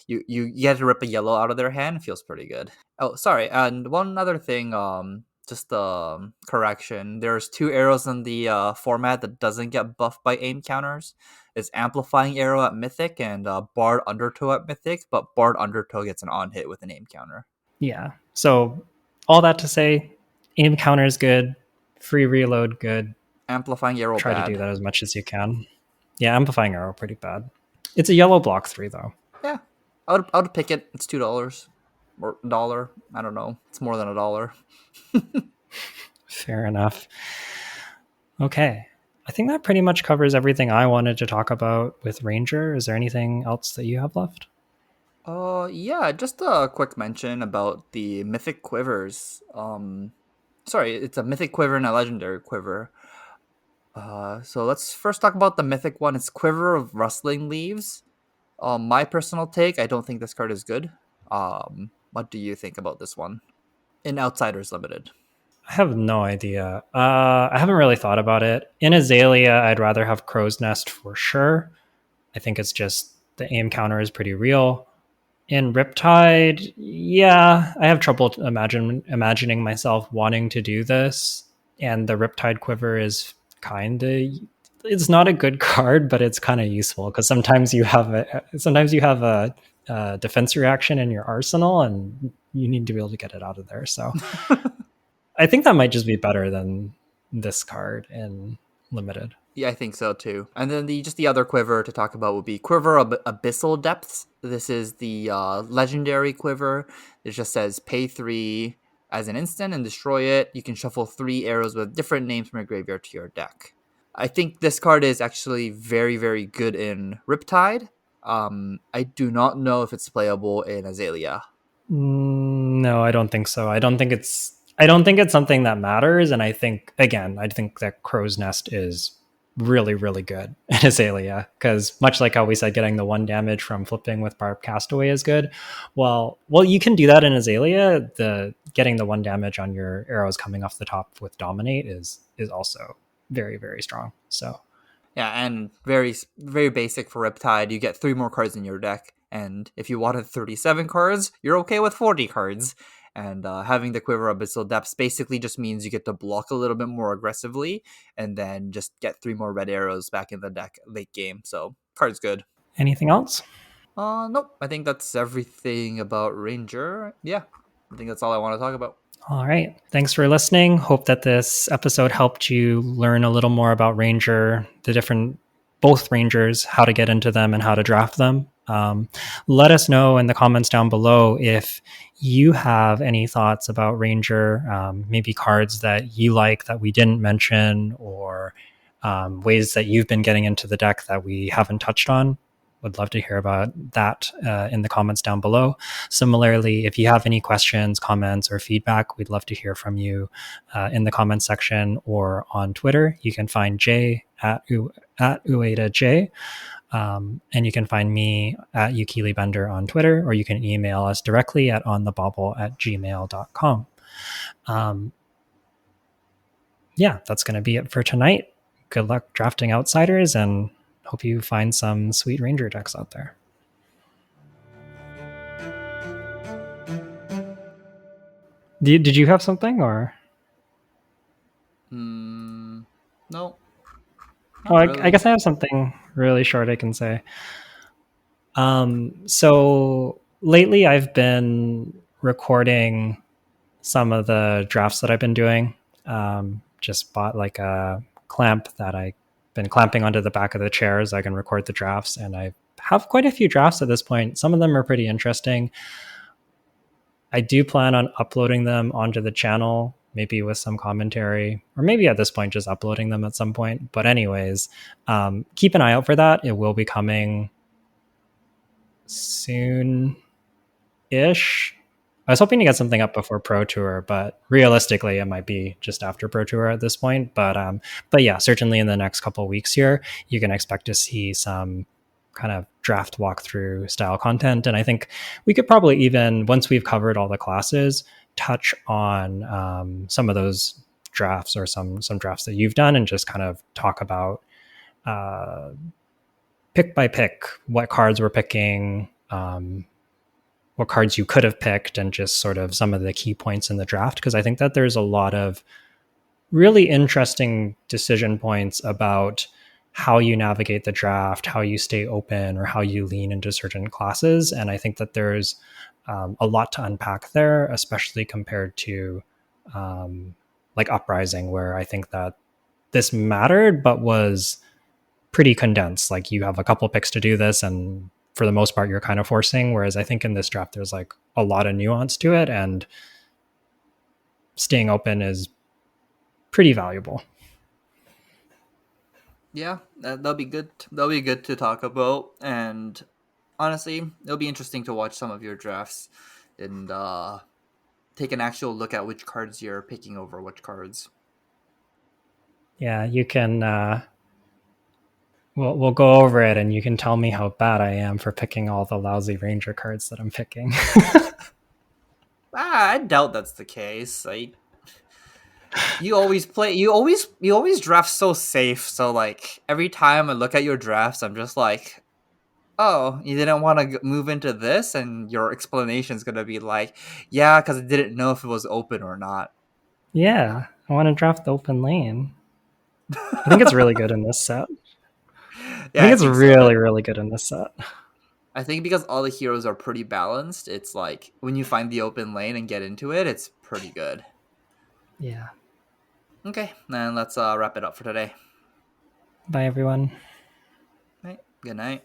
you get to rip a yellow out of their hand. It feels pretty good. Oh, sorry. And one other thing, just correction. There's 2 arrows in the format that doesn't get buffed by aim counters. It's amplifying arrow at Mythic and Bard Undertow at Mythic, but Bard Undertow gets an on hit with an aim counter. Yeah. So all that to say, aim counter is good, free reload good. Amplifying arrow Try to do bad. that as much as you can. Yeah, Amplifying Arrow pretty bad. It's a yellow block 3 though. Yeah, I would pick it. It's $2 or dollar. I don't know. It's more than $1. Fair enough. Okay. I think that pretty much covers everything I wanted to talk about with Ranger. Is there anything else that you have left? Yeah, just a quick mention about the mythic quivers. Sorry, it's a mythic quiver and a legendary quiver. So let's first talk about the mythic one. It's Quiver of Rustling Leaves. My personal take, I don't think this card is good. What do you think about this one? In Outsiders Limited. I have no idea. I haven't really thought about it. In Azalea, I'd rather have Crow's Nest for sure. I think it's just the aim counter is pretty real. In Riptide, yeah, I have trouble imagining myself wanting to do this. And the Riptide Quiver is kind of, it's not a good card, but it's kind of useful because sometimes you have a defense reaction in your arsenal, and you need to be able to get it out of there. So I think that might just be better than this card in limited. Yeah, I think so too. And then the other quiver to talk about would be Quiver of Abyssal Depths. This is the legendary quiver. It just says pay 3 as an instant and destroy it. You can shuffle 3 arrows with different names from your graveyard to your deck. I think this card is actually very, very good in Riptide. I do not know if it's playable in Azalea. No, I don't think so. I don't think it's something that matters. And I think again, I think that Crow's Nest is really, really good in Azalea. Because much like how we said getting the 1 damage from flipping with Barb Castaway is good. Well, you can do that in Azalea. The getting the 1 damage on your arrows coming off the top with Dominate is also very, very strong. So Yeah, and very very basic for Riptide. You get 3 more cards in your deck, and if you wanted 37 cards, you're okay with 40 cards. And having the Quiver Abyssal Depths basically just means you get to block a little bit more aggressively, and then just get 3 more red arrows back in the deck late game. So card's good. anything else? Nope. I think that's everything about Ranger. Yeah, I think that's all I want to talk about. All right. Thanks for listening. Hope that this episode helped you learn a little more about Ranger, both Rangers, how to get into them and how to draft them. Let us know in the comments down below if you have any thoughts about Ranger, maybe cards that you like that we didn't mention, or ways that you've been getting into the deck that we haven't touched on. Would love to hear about that in the comments down below. Similarly, if you have any questions, comments, or feedback, we'd love to hear from you in the comments section or on Twitter. You can find Jay at UedaJ, and you can find me at YukiliBender on Twitter, or you can email us directly at onthebauble@gmail.com. Yeah, that's going to be it for tonight. Good luck drafting Outsiders, and hope you find some sweet Ranger decks out there. Did you have something, or? No, Oh, not I really. guess I have something really short I can say. So lately I've been recording some of the drafts that I've been doing. Just bought like a clamp that I've been clamping onto the back of the chairs. I can record the drafts, and I have quite a few drafts at this point. Some of them are pretty interesting. I do plan on uploading them onto the channel, maybe with some commentary, or maybe at this point just uploading them at some point. But anyways, keep an eye out for that. It will be coming soon ish. I was hoping to get something up before Pro Tour, but realistically, it might be just after Pro Tour at this point. But yeah, certainly in the next couple of weeks here, you can expect to see some kind of draft walkthrough style content. And I think we could probably even, once we've covered all the classes, touch on some of those drafts or some drafts that you've done, and just kind of talk about pick by pick what cards we're picking. What cards you could have picked, and just sort of some of the key points in the draft, because I think that there's a lot of really interesting decision points about how you navigate the draft, how you stay open, or how you lean into certain classes. And I think that there's a lot to unpack there, especially compared to like Uprising, where I think that this mattered but was pretty condensed. Like you have a couple picks to do this, and for the most part, you're kind of forcing. Whereas I think in this draft, there's like a lot of nuance to it, and staying open is pretty valuable. Yeah, that'll be good. That'll be good to talk about. And honestly, it'll be interesting to watch some of your drafts and take an actual look at which cards you're picking over which cards. Yeah, you can. We'll go over it, and you can tell me how bad I am for picking all the lousy ranger cards that I'm picking. I doubt that's the case. You always draft so safe. So like every time I look at your drafts, I'm just like, oh, you didn't want to move into this, and your explanation is gonna be like, yeah, because I didn't know if it was open or not. Yeah, I want to draft the open lane. I think it's really good in this set. I Yeah, think I it's think so. really, really good in this set. I think because all the heroes are pretty balanced, it's like when you find the open lane and get into it, it's pretty good. Yeah. Okay, then let's wrap it up for today. Bye, everyone. Right, good night.